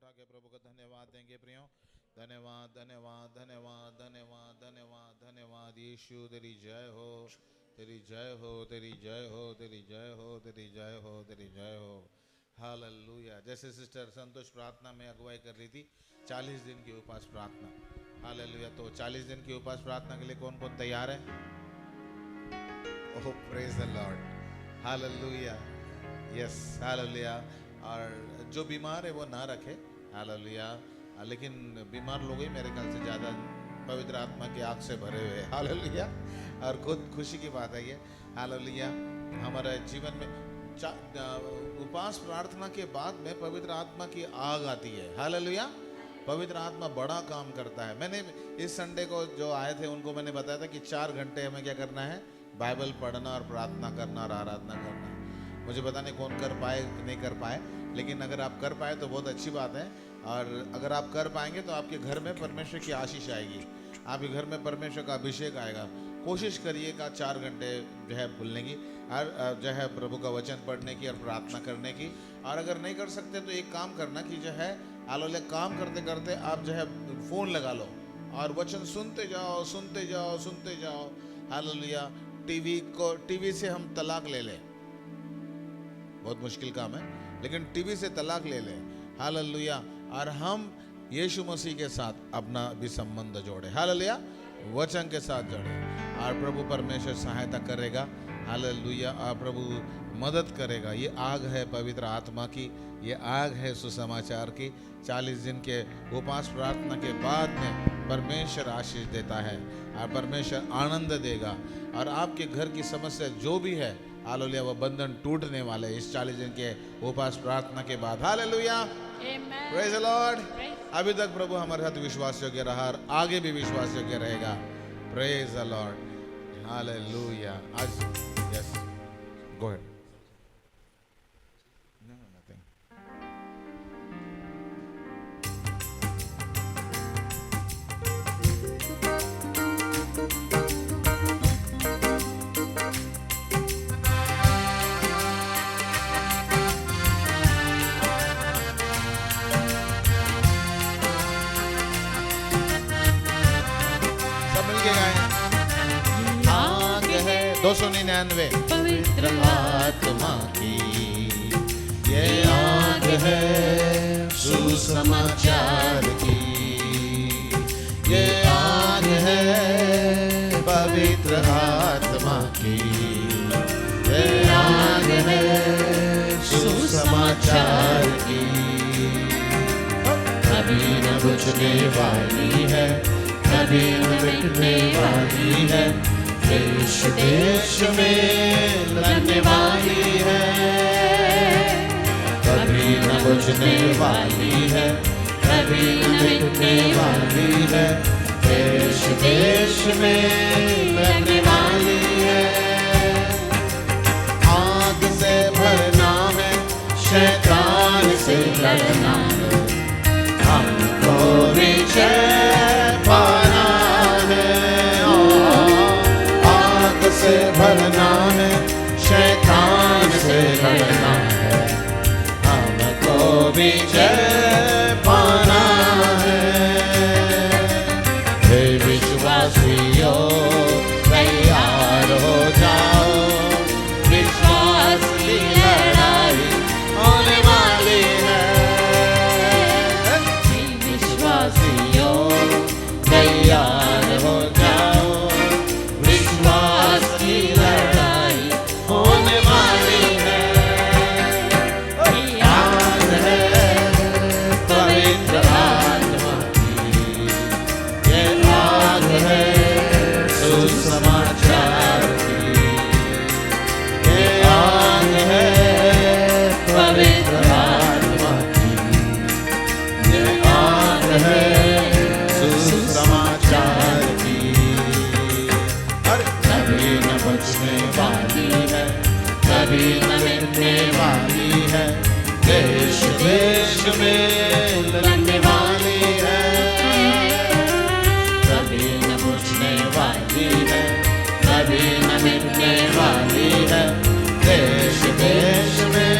उठा के प्रभु को धन्यवाद देंगे प्रियो। धन्यवाद धन्यवाद धन्यवाद धन्यवाद धन्यवाद धन्यवाद यीशु, तेरी जय हो, तेरी जय हो, तेरी जय हो, तेरी जय हो, तेरी जय हो, तेरी जय हो। हालेलुया। जैसे सिस्टर संतोष प्रार्थना में अगुवाई कर रही थी, 40 दिन की उपवास प्रार्थना। हालेलुया। तो 40 दिन की उपवास प्रार्थना के लिए कौन कौन तैयार है? Oh praise the Lord. Hallelujah. Yes hallelujah. और जो बीमार है वो ना रखे। हालेलुया। लेकिन बीमार लोग ही मेरे ख्याल से ज़्यादा पवित्र आत्मा की आग से भरे हुए। हालेलुया। और खुद खुशी की बात है ये। हालेलुया। हमारे जीवन में उपवास प्रार्थना के बाद में पवित्र आत्मा की आग आती है। हालेलुया। पवित्र आत्मा बड़ा काम करता है। मैंने इस संडे को जो आए थे उनको मैंने बताया था कि 4 घंटे हमें क्या करना है, बाइबल पढ़ना और प्रार्थना करना और आराधना करना। मुझे पता नहीं कौन कर पाए नहीं कर पाए, लेकिन अगर आप कर पाए तो बहुत अच्छी बात है। और अगर आप कर पाएंगे तो आपके घर में परमेश्वर की आशीष आएगी, आपके घर में परमेश्वर का अभिषेक आएगा। कोशिश करिएगा 4 घंटे जो है बोलने की और जो है प्रभु का वचन पढ़ने की और प्रार्थना करने की। और अगर नहीं कर सकते तो एक काम करना कि जो है हालेलुया, काम करते करते आप जो है फ़ोन लगा लो और वचन सुनते जाओ सुनते जाओ सुनते जाओ। हालेलुया। टीवी से हम तलाक ले लें, बहुत मुश्किल काम है, लेकिन टीवी से तलाक ले लें। हालेलुया। और हम यीशु मसीह के साथ अपना भी संबंध जोड़े। हालेलुया। वचन के साथ जोड़े और प्रभु परमेश्वर सहायता करेगा। हालेलुया। और प्रभु मदद करेगा। ये आग है पवित्र आत्मा की, ये आग है सुसमाचार की। 40 दिन के उपवास प्रार्थना के बाद में परमेश्वर आशीष देता है और परमेश्वर आनंद देगा। और आपके घर की समस्या जो भी है, हालेलुया, वो बंधन टूटने वाले इस 40 दिन के उपवास प्रार्थना के बाद। हालेलुया। Praise the Lord. अभी तक प्रभु हमारे साथ विश्वास योग्य रहा और आगे भी विश्वास योग्य रहेगा। Praise the Lord. हालेलुया। आज यस गो अहेड। आग है 299 पवित्र आत्मा की, ये आग है सुसमाचार की, ये आग है पवित्र आत्मा की, ये आग है सुसमाचार की। कभी न बुझने वाली है, कभी न मिटने वाली है, देश देश में लगने वाली है। कभी न बुझने वाली है, कभी न मिटने वाली है, देश देश में लगने वाली है। आग से भरना है, शैतान से लड़ना है, हमको विजय पाना है। आग से भरना है, शैतान से लड़ना है, हमको विजय पाना है। हे विश्वासियों तैयार हो जाओ, विश्वास की लड़ाई होने वाली है। तैयार हो जाओ, विश्वास की लड़ाई होने वाली है। आग है पवित्र आत्मा की, ये आग है सुसमाचार की, ये आग है पवित्र आत्मा की, ये आग है सुसमाचार की। हर कभी न बचने वाली है, कभी न मिटने वाली है, देश देश में लगने वाली है। कभी न बुझने वाली है, कभी न मिटने वाली है, देश देश में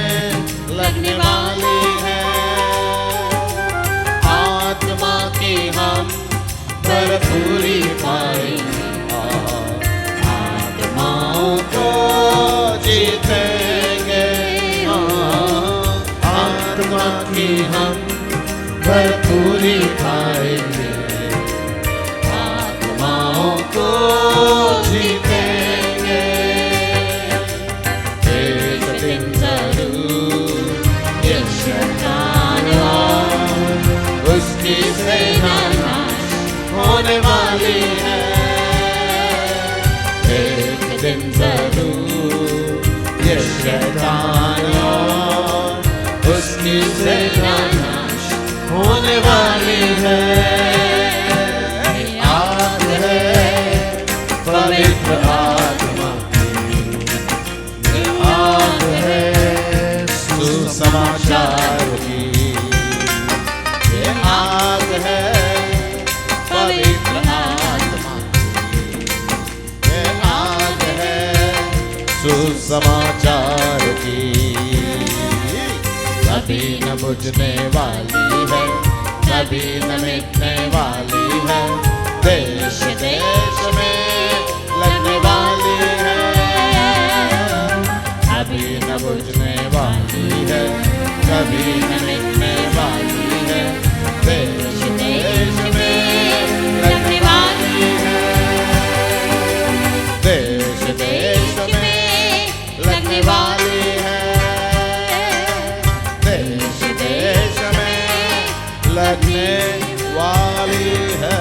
लगने वाली है। आत्मा की हम भरपूरी पाएंगे, आत्माओं को जीतेंगे। एक दिन जरूर ये शैतान और उसकी सेना नाश होने वाली है। एक दिन जरूर ये शैतान और उसकी सेना नाश होने वाली है। आग है पवित्र आत्मा की, आग है सुसमाचार की, ये आग है पवित्र आत्मा की, ये आग है सुसमाचार की। कभी न बुझने वाली है, कभी न मिटने वाली है, देश देश में लगने वाली है। कभी न बुझने वाली है, कभी न मिटने वाली है, देश देश में लगने वाली है। देश देश में लगने वाली है, देश देश में लगने वाली है।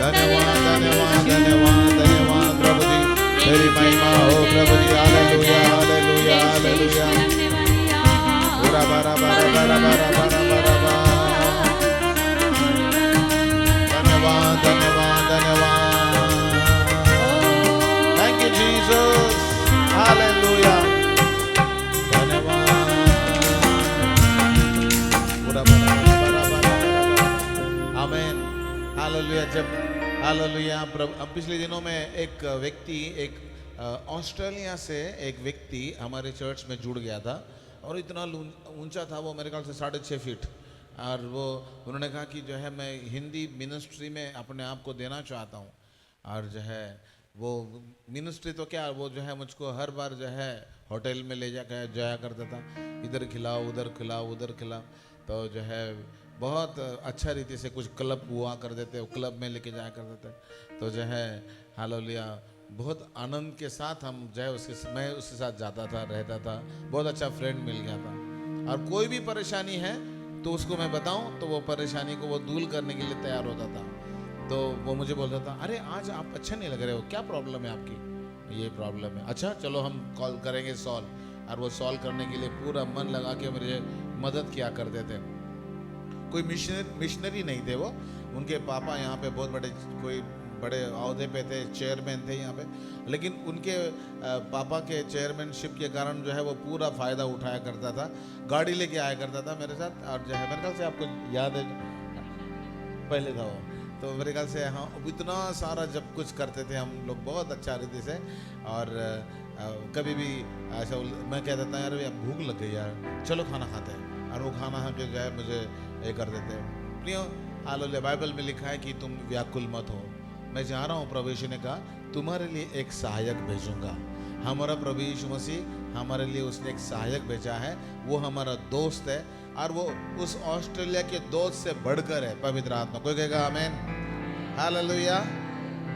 धन्यवाद धन्यवाद धन्यवाद धन्यवाद प्रभु जी, तेरी महिमा हो प्रभु जी। Hallelujah hallelujah hallelujah. बरा बरा बरा बरा बरा बरा बरा। धन्यवाद धन्यवाद धन्यवाद। Thank you Jesus. हालेलुया। धन्यवाद। बरा बरा बरा बरा। आमीन। हालेलुया। जब हालेलुया अब पिछले दिनों में एक व्यक्ति, एक ऑस्ट्रेलिया से एक व्यक्ति हमारे चर्च में जुड़ गया था और इतना ऊंचा था वो, मेरे ख्याल से 6.5 फीट। और वो उन्होंने कहा कि जो है मैं हिंदी मिनिस्ट्री में अपने आप को देना चाहता हूँ। और जो है वो मिनिस्ट्री तो क्या, वो जो है मुझको हर बार जो है होटल में ले जाया करता था, इधर खिलाओ उधर खिलाओ उधर खिलाओ। तो जो है बहुत अच्छा रीति से कुछ क्लब हुआ कर देते, वो क्लब में लेके जाया करते थे। तो जो है हालेलुया बहुत आनंद के साथ हम जो है मैं उसके साथ जाता था, रहता था, बहुत अच्छा फ्रेंड मिल गया था। और कोई भी परेशानी है तो उसको मैं बताऊं तो वो परेशानी को वो दूर करने के लिए तैयार होता था। तो वो मुझे बोलता था, अरे आज आप अच्छे नहीं लग रहे हो, क्या प्रॉब्लम है आपकी? ये प्रॉब्लम है, अच्छा चलो हम कॉल करेंगे सॉल्व। और वो सॉल्व करने के लिए पूरा मन लगा के मुझे मदद किया करते थे। कोई मिशनरी नहीं थे वो, उनके पापा यहाँ पे बहुत कोई बड़े अहदे पे थे, चेयरमैन थे यहाँ पे। लेकिन उनके पापा के चेयरमैनशिप के कारण जो है वो पूरा फ़ायदा उठाया करता था, गाड़ी लेके आया करता था मेरे साथ। और जो है मेरे ख्याल से आपको याद है, पहले था वो, तो मेरे ख्याल से हाँ इतना सारा जब कुछ करते थे हम लोग बहुत अच्छा रीति से। और कभी भी ऐसा मैं कहता था, यार भूख लग गई यार, चलो खाना खाते हैं, और वो खाना खा के जो है मुझे ये कर देते। क्यों? हालेलुया। बाइबल में लिखा है कि तुम व्याकुल मत हो, मैं जा रहा हूँ। प्रभु यीशु ने कहा तुम्हारे लिए एक सहायक भेजूंगा। हमारा प्रभु यीशु मसीह हमारे लिए उसने एक सहायक भेजा है, वो हमारा दोस्त है। और वो उस ऑस्ट्रेलिया के दोस्त से बढ़कर है, पवित्र आत्मा। कोई कहेगा आमीन? हालेलुया।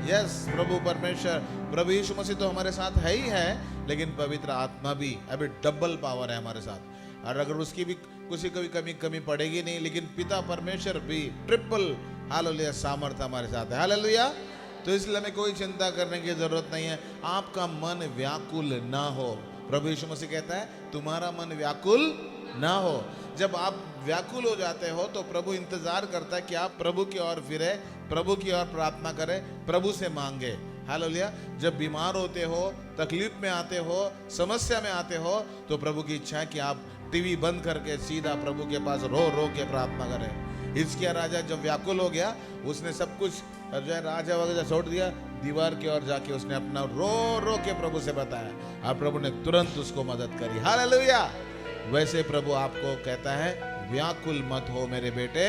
यस, प्रभु परमेश्वर प्रभु यीशु मसीह तो हमारे साथ है ही है, लेकिन पवित्र आत्मा भी अभी डबल पावर है हमारे साथ। और अगर उसकी भी किसी को भी कमी पड़ेगी नहीं, लेकिन पिता परमेश्वर भी ट्रिपल हालेलुया सामर्थ्य हमारे साथ है। हालेलुया। तो इसलिए हमें कोई चिंता करने की जरूरत नहीं है। आपका मन व्याकुल ना हो। प्रभु यीशु मसीह कहता है तुम्हारा मन व्याकुल ना हो। जब आप व्याकुल हो जाते हो तो प्रभु इंतजार करता है कि आप प्रभु की ओर फिरे, प्रभु की ओर प्रार्थना करें, प्रभु से मांगे। हालेलुया। जब बीमार होते हो, तकलीफ में आते हो, समस्या में आते हो, तो प्रभु की इच्छा है कि आप टीवी बंद करके सीधा प्रभु के पास रो रो के प्रार्थना करें। हिजकिय्याह राजा जब व्याकुल हो गया, उसने सब कुछ जो है राजा वगैरह छोड़ दिया, दीवार की ओर जाके उसने अपना रो रो के प्रभु से बताया, और प्रभु ने तुरंत उसको मदद करी। हालेलुया। वैसे प्रभु आपको कहता है व्याकुल मत हो मेरे बेटे,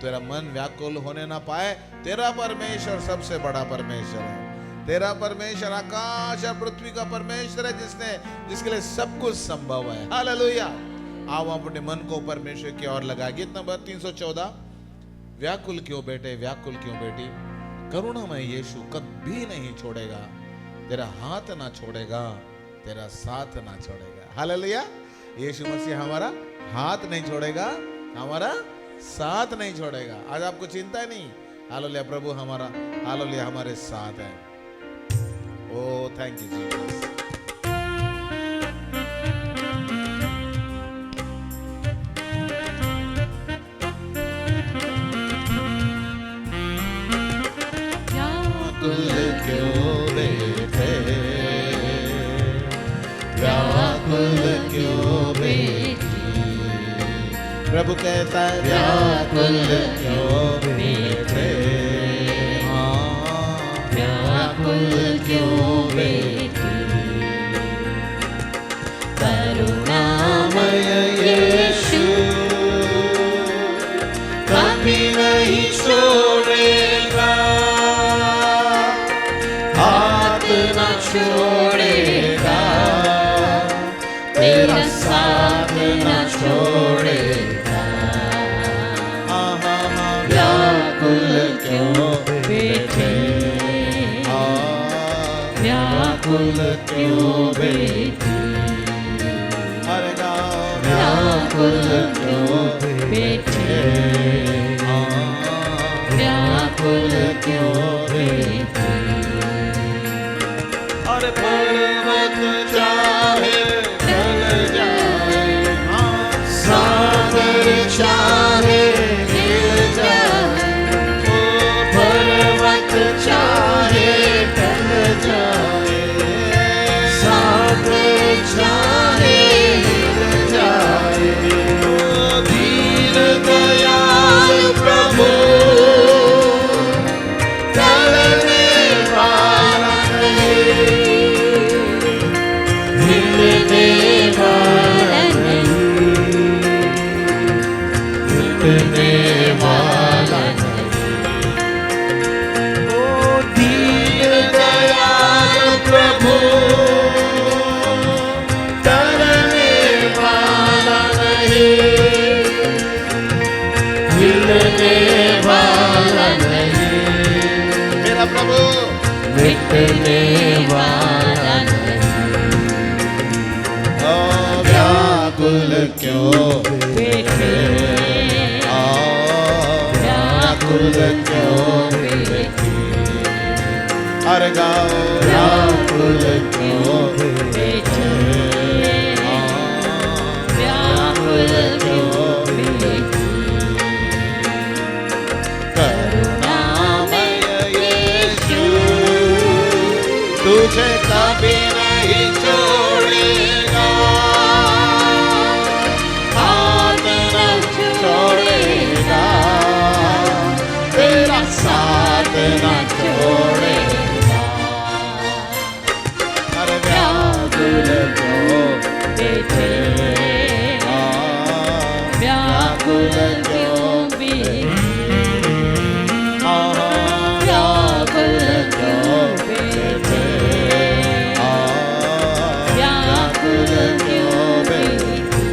तेरा मन व्याकुल होने ना पाए। तेरा परमेश्वर सबसे बड़ा परमेश्वर है। तेरा परमेश्वर आकाश और पृथ्वी का परमेश्वर है, जिसके लिए सब कुछ संभव है। हालेलुया। आओ अपने मन को परमेश्वर की ओर लगा। गीत नंबर 314। व्याकुल क्यों बेटे, व्याकुल क्यों बेटी, करुणामय यीशु कभी नहीं छोड़ेगा, तेरा हाथ ना छोड़ेगा, तेरा साथ ना छोड़ेगा। हालेलुया। यीशु मसीह हमारा हाथ नहीं छोड़ेगा, हमारा साथ नहीं छोड़ेगा। आज आपको चिंता नहीं। हालेलुया। प्रभु हमारा, हालेलुया, हमारे साथ है। ओ थैंक यू जीसस। व्याकुल क्यों बेटे, व्याकुल क्यों बेटी, प्रभु कहता है व्याकुल क्यों बेटे, व्याकुल क्यों बेटी, करुणामय यीशु कभी नहीं छोड़ेगा, हाथ न छोड़ेगा, तेरा साथ न छोड़ेगा। व्याकुल क्यों बेटे, व्याकुल क्यों बेटी, व्याकुल क्यों बेटे, व्याकुल क्यों बेटी। और पर्वत चाहे ढल जाए, सागर चाहे हिल जाए, पर्वत चाहे ढल जाए, सागर चाहे हिल जाए, धीर दयाल प्रभु टलने वाला नहीं, हिलने वाला नहीं, हिलने वाला नहीं। ओ धीर दयाल प्रभु टलने वाला नहीं, हिलने वाला नहीं, मेरा प्रभु मिटने वाला नहीं। ओ व्याकुल क्यों बेटे, व्याकुल क्यों बेटी, हर गाओ व्याकुल क्यों बेटे, व्याकुल क्यों बेटी, करुणामय यीशु तुझे कभी नहीं छोड़ेगा, हाथ न छोड़ेगा, तेरा साथ न छोड़ेगा। अरे व्याकुल क्यों बेटे, व्याकुल क्यों बेटी, व्याकुल क्यों बेटे, व्याकुल क्यों बेटी।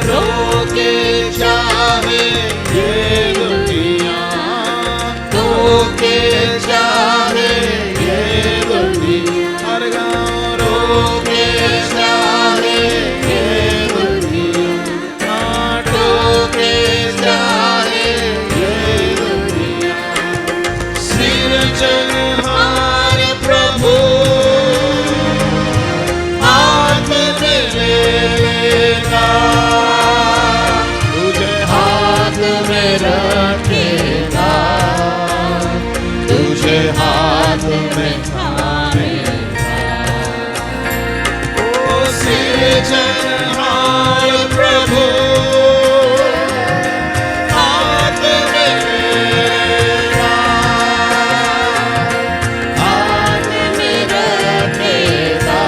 रोके चाहे ये दुनिया, रोके चाहे ये दुनिया, हर गाँव रोके चाहे ये दुनिया, रोके चाहे ये दुनिया, सिरजनहार प्रभु हाथ में लेगा, तुझे हाथ में रखेगा, तुझे हाथ में थामेगा। ओ सिरजनहार प्रभु हाथ में लेगा, हाथ में रखेगा,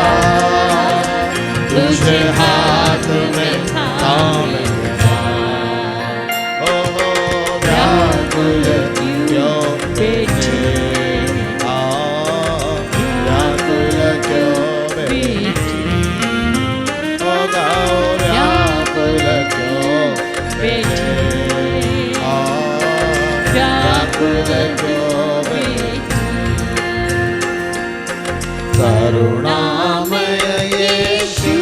तुझे हाथ में थामेगा। ओ व्याकुल क्यों बेटे, ओ गाओ व्याकुल क्यों बैठे, व्याकुल क्यों बैठे। करुणामय यीशु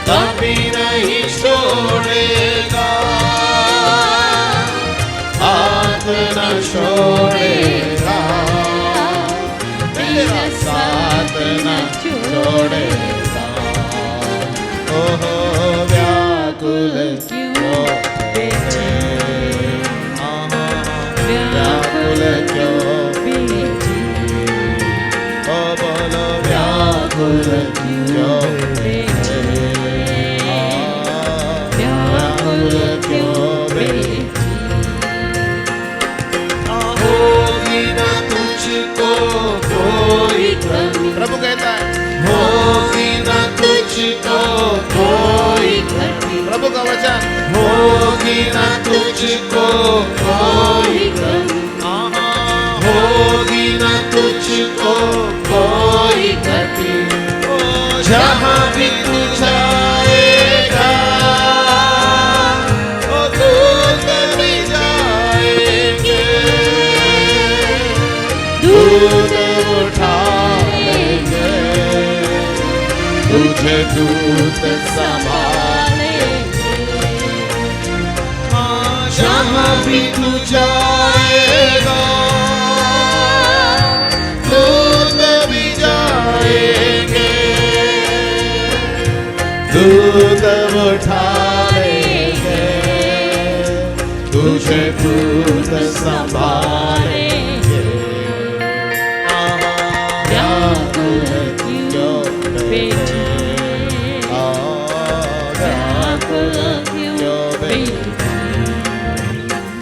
कभी नहीं छोड़ेगा, हाथ न छोड़ेगा, तेरा साथ न छोड़ेगा। ओहो व्याकुल क्यों बैठे, व्याकुल क्यों बैठे, ओ बोलो व्याकुल क्यों बैठे, व्याकुल क्यों बैठे। होगी न तुझको कोई कमी, प्रभु कहता है होगी न तुझको कोई कमी, प्रभु का वचन होगी न तुझको कोई कमी, होगी न तुझको कोई कमी। जहाँ भी तू जाएगा ओ दूत भी जाएंगे, दूत उठाएंगे, तुझे दूत संभालेंगे। जहाँ भी तू जाएगा दूत भी जाएंगे, दूत उठाएंगे, तुझे दूत संभालेंगे। व्याकुल क्यों बैठे, व्याकुल क्यों बैठे,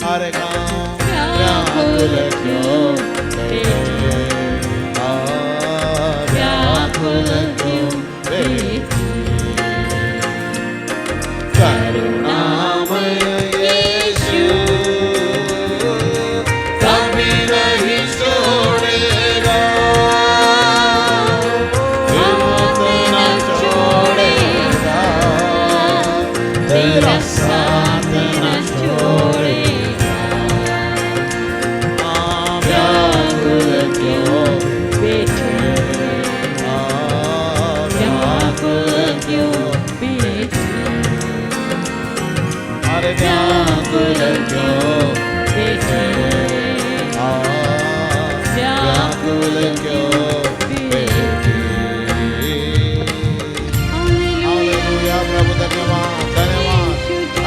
अरे गाँव व्याकुल क्यों बैठे, व्याकुल क्यों बैठे। करुणामय यीशु कभी नहीं छोड़ेगा, हिम्मत न छोड़ेगा, तेरा साथ न छोड़ेगा। व्याकुल क्यों बैठे, व्याकुल क्यों बैठे, अरे व्याकुल क्यों बैठे, व्याकुल क्यों बैठे। हालेलुया प्रभु, धन्यवाद धन्यवाद,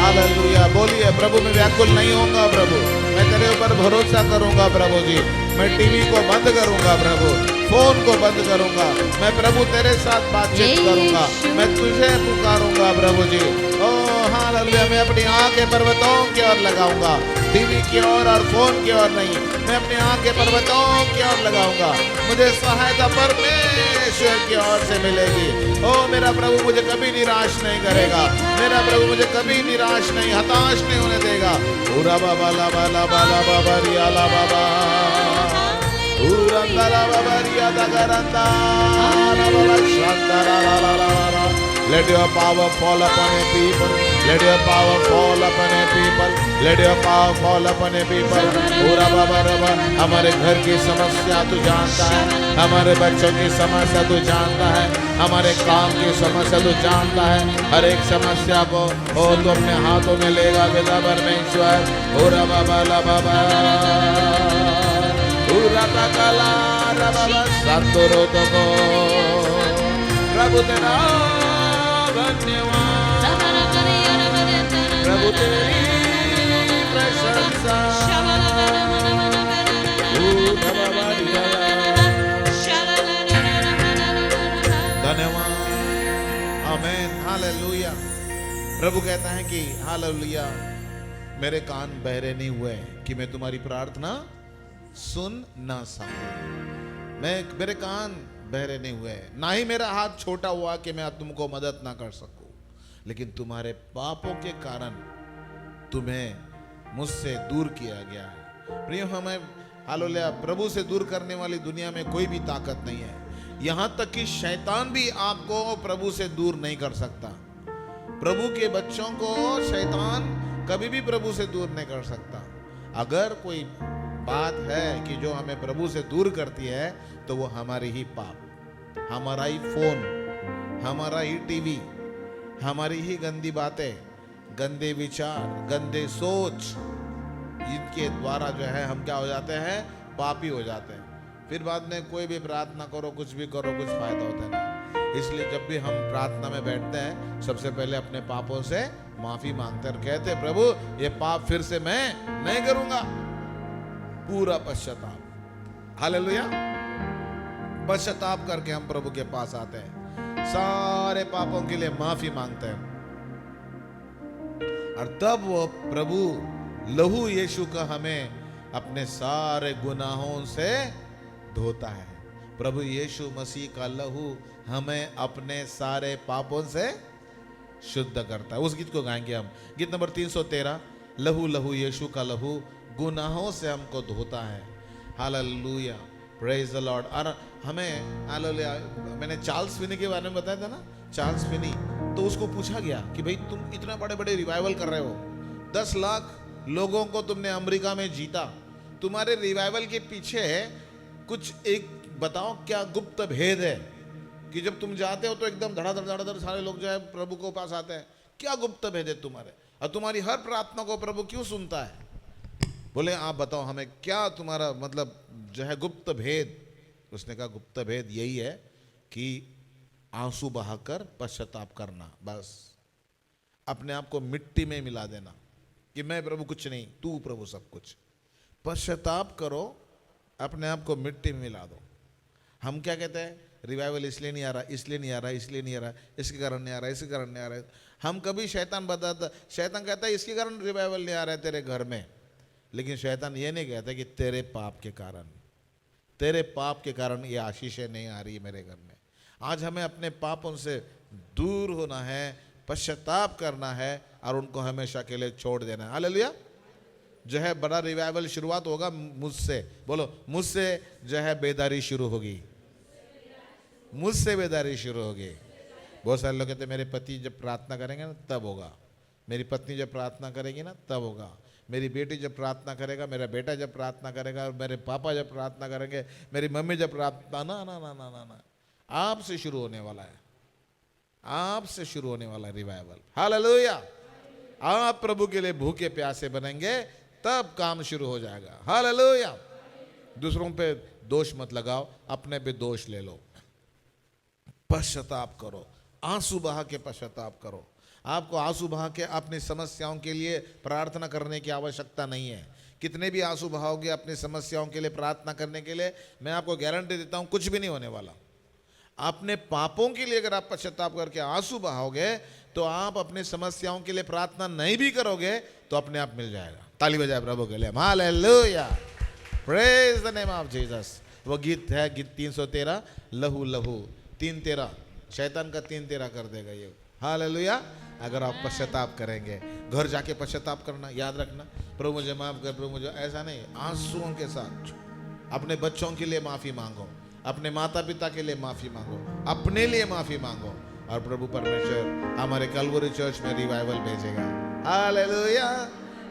हालेलुया। बोलिए प्रभु मैं व्याकुल नहीं होऊंगा प्रभु, मैं तेरे ऊपर भरोसा करूंगा प्रभु जी। मैं टीवी को बंद करूंगा प्रभु, फोन को बंद करूंगा, मैं प्रभु तेरे साथ बातचीत करूंगा, मैं तुझे पुकारूंगा प्रभु जी। ओ हालेलुया, मैं अपनी आंखें पर्वतों की ओर लगाऊंगा, टीवी की ओर और फोन की ओर नहीं, मैं अपनी आंखें पर्वतों की ओर लगाऊंगा। मुझे सहायता परमेश्वर की ओर से मिलेगी। ओ मेरा प्रभु मुझे कभी निराश नहीं करेगा, मेरा प्रभु मुझे कभी निराश नहीं, हताश नहीं होने देगा। पूरा बाबा ला बाला बाला बाबा रिया ला बाबा, पूरंदा ला बाबा रिया दा करंदा ला बाबा शांता ला ला ला ला ला। Let your power fall upon a people. Let your power fall upon a people. Let your power fall upon a people. पूरा बाबा रबा, हमारे घर की समस्या तू जानता है, हमारे बच्चों की समस्या तू जानता है, हमारे काम की समस्या तू जानता है। हर एक समस्या को ओ तू अपने हाथों में लेगा पिता परमेश्वर। पूरा बाबा ला बाबा, पूरा तकला रबा सतुरो तो को प्रभु तेरा धन्यवाद, प्रभु तेरी प्रशंसा। धन्यवाद, आमीन, हालेलुया। प्रभु कहता है कि हालेलुया, मेरे कान बहरे नहीं हुए कि मैं तुम्हारी प्रार्थना सुन ना सकूं, मेरे कान बहरे नहीं हुए, ना ही मेरा हाथ छोटा हुआ कि मैं तुमको मदद ना कर सकूं, लेकिन तुम्हारे पापों के कारण तुम्हें मुझसे दूर किया गया है। प्रिय, हमें हालेलुया प्रभु से दूर करने वाली दुनिया में कोई भी ताकत नहीं है। यहां तक कि शैतान भी आपको प्रभु से दूर नहीं कर सकता। प्रभु के बच्चों को शैतान कभी भी प्रभु से दूर नहीं कर सकता। अगर कोई बात है कि जो हमें प्रभु से दूर करती है तो वो हमारी ही पाप, हमारा ही फोन, हमारा ही टीवी, हमारी ही गंदी बातें, गंदे विचार, गंदे सोच, इनके द्वारा जो है हम क्या हो जाते हैं, पापी हो जाते हैं। फिर बाद में कोई भी प्रार्थना करो, कुछ भी करो, कुछ फायदा होता नहीं। इसलिए जब भी हम प्रार्थना में बैठते हैं सबसे पहले अपने पापों से माफी मांगते हैं और कहते हैं प्रभु ये पाप फिर से मैं नहीं करूंगा। पूरा पश्चाताप, हालेलुया, पश्चाताप करके हम प्रभु के पास आते हैं, सारे पापों के लिए माफी मांगते हैं और तब वो प्रभु लहू यीशु का हमें अपने सारे गुनाहों से धोता है। प्रभु यीशु मसीह का लहू हमें अपने सारे पापों से शुद्ध करता है। उस गीत को गाएंगे हम, गीत नंबर 313, लहू लहू यीशु का लहू गुनाहों से हमको धोता है। Hallelujah, praise the Lord. और हमें हालेलुया, मैंने चार्ल्स फिनी के बारे में बताया था ना, चार्ल्स फिनी, तो उसको पूछा गया कि भाई तुम इतने बड़े बड़े रिवाइवल कर रहे हो, 10 लाख लोगों को तुमने अमेरिका में जीता, तुम्हारे रिवाइवल के पीछे कुछ एक बताओ क्या गुप्त भेद है कि जब तुम जाते हो तो एकदम धड़ाधड़ सारे लोग जो है प्रभु को पास आते हैं, क्या गुप्त भेद है तुम्हारे, और तुम्हारी हर प्रार्थना को प्रभु क्यों सुनता है? बोले आप बताओ हमें क्या तुम्हारा मतलब जो है गुप्त भेद। उसने कहा गुप्त भेद यही है कि आंसू बहाकर पश्चाताप करना, बस अपने आप को मिट्टी में मिला देना कि मैं प्रभु कुछ नहीं, तू प्रभु सब कुछ। पश्चाताप करो, अपने आप को मिट्टी में मिला दो। हम क्या कहते हैं, रिवाइवल इसलिए नहीं आ रहा, इसलिए नहीं आ रहा, इसलिए नहीं आ रहा, इसके कारण नहीं आ रहा, इसके कारण नहीं आ रहा है। हम कभी शैतान बताता, शैतान कहता है इसके कारण रिवाइवल नहीं आ रहा है तेरे घर में, लेकिन शैतान ये नहीं कहता कि तेरे पाप के कारण, तेरे पाप के कारण ये आशीषें नहीं आ रही मेरे घर में। आज हमें अपने पापों से दूर होना है, पश्चाताप करना है और उनको हमेशा के लिए छोड़ देना है। हालेलुया। जो है बड़ा रिवाइवल शुरुआत होगा मुझसे, बोलो मुझसे जो है बेदारी शुरू होगी, मुझसे बेदारी शुरू होगी। बहुत सारे लोग कहते हैं मेरे पति जब प्रार्थना करेंगे ना तब होगा, मेरी पत्नी जब प्रार्थना करेगी ना तब होगा, मेरी बेटी जब प्रार्थना करेगा, मेरा बेटा जब प्रार्थना करेगा, मेरे पापा जब प्रार्थना करेंगे, मेरी मम्मी जब प्रार्थना, ना ना ना ना ना ना, आपसे शुरू होने वाला है, आपसे शुरू होने वाला रिवाइवल। हालेलुया। आप प्रभु के लिए भूखे प्यासे बनेंगे तब काम शुरू हो जाएगा। हालेलुया। दूसरों पे दोष मत लगाओ, अपने पे दोष ले लो, पश्चाताप करो, आंसू बहा के पश्चाताप करो। आपको आंसू बहा के अपनी समस्याओं के लिए प्रार्थना करने की आवश्यकता नहीं है। कितने भी आंसू बहाओगे अपनी समस्याओं के लिए प्रार्थना करने के लिए, मैं आपको गारंटी देता हूं कुछ भी नहीं होने वाला। अपने पापों के लिए अगर आप पश्चाताप करके आंसू बहाओगे तो आप अपनी समस्याओं के लिए प्रार्थना नहीं भी करोगे तो अपने आप मिल जाएगा। ताली बजाए प्रभु के लिए, hallelujah, praise the name of Jesus. वो गीत है, गीत 313, लहू लहू, 313, शैतान का 313 कर देगा ये। हालेलुया। अगर आप पश्चाताप करेंगे, घर जाके पश्चाताप करना, याद रखना, प्रभु मुझे माफ कर, प्रभु मुझे, ऐसा नहीं, आंसुओं के साथ। अपने बच्चों के लिए माफी मांगो, अपने माता पिता के लिए माफी मांगो, अपने लिए माफी मांगो, और प्रभु परमेश्वर हमारे कलवरी चर्च में रिवाइवल भेजेगा। Hallelujah,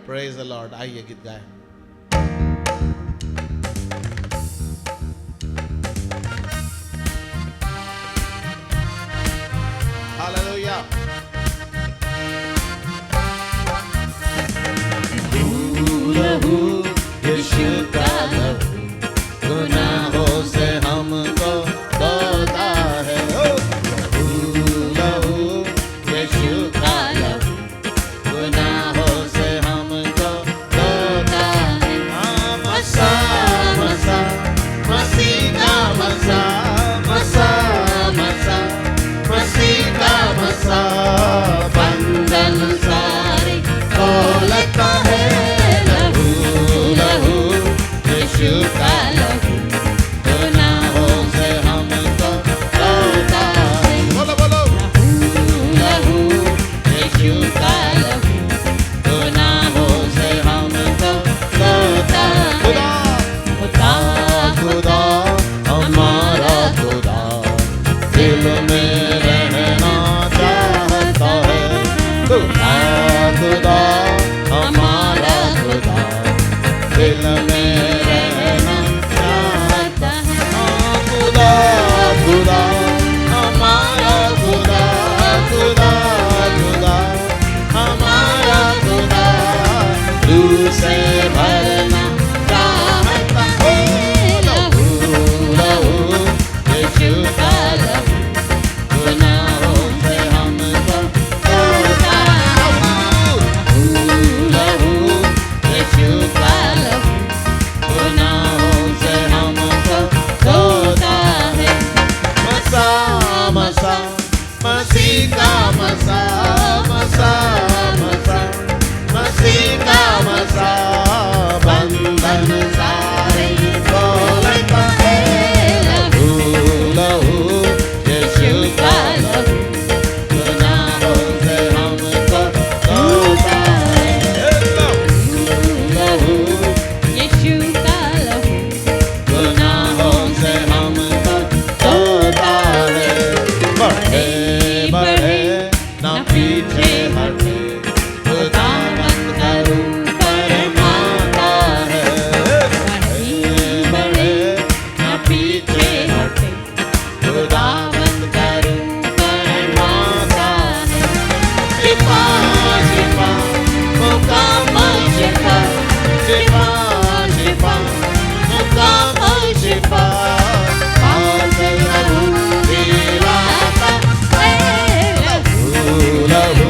praise the Lord. आइए गीत गाएं। हालेलुया। लहू यीशु का लहू गुनाहों से हमको धोता है। लहू यीशु का लहू गुनाहों से हमको धोता दिल में रहना चाहता है। खुदा खुदा हमारा खुदा दिल में रहना चाहता है। खुदा खुदा हमारा खुदा खुदा खुदा हमारा खुदा तू से भरना चाहता है। लहू लहू यीशु का लहू गुनाहों से हमको धोता है। लहू यीशु का लहू गुनाहों से हमको धोता है। मसा मसा मसीह का मसा मसा मसा मसीह का मसा बंधन सारे खोलता है। लहू लहू यीशु का लहू गुनाहों से हमको धोता है। लहू यीशु का लहू गुनाहों से हमको धोता है। बढ़े बढ़े ना पीछे हटे खुदावंद का रूप परमाता है। बढ़े बढ़े ना पीछे हटे खुदावंद का रूप परमाता है। शिफा शिफा मुकम्मल शिफा शिफा शिफा मुकम्मल शिफा आते लहू दिलाता है। लहू लहू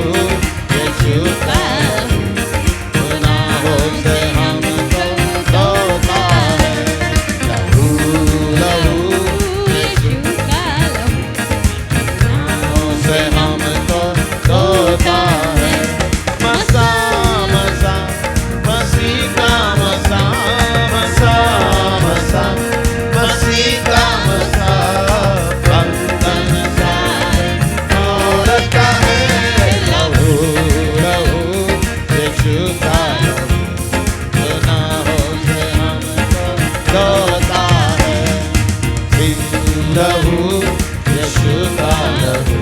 यीशु का लहू गुनाहों से हमको धोता है। लहू लहू यीशु का लहू गुनाहों से हमको धोता है। मसा मसा मसीह का मसा मसा मसा मसीह का मसा बंधन सारे तोड़ता है। लहू लहू यीशु का लहू गुनाहों से हमको धोता है। लहू यीशु का लहू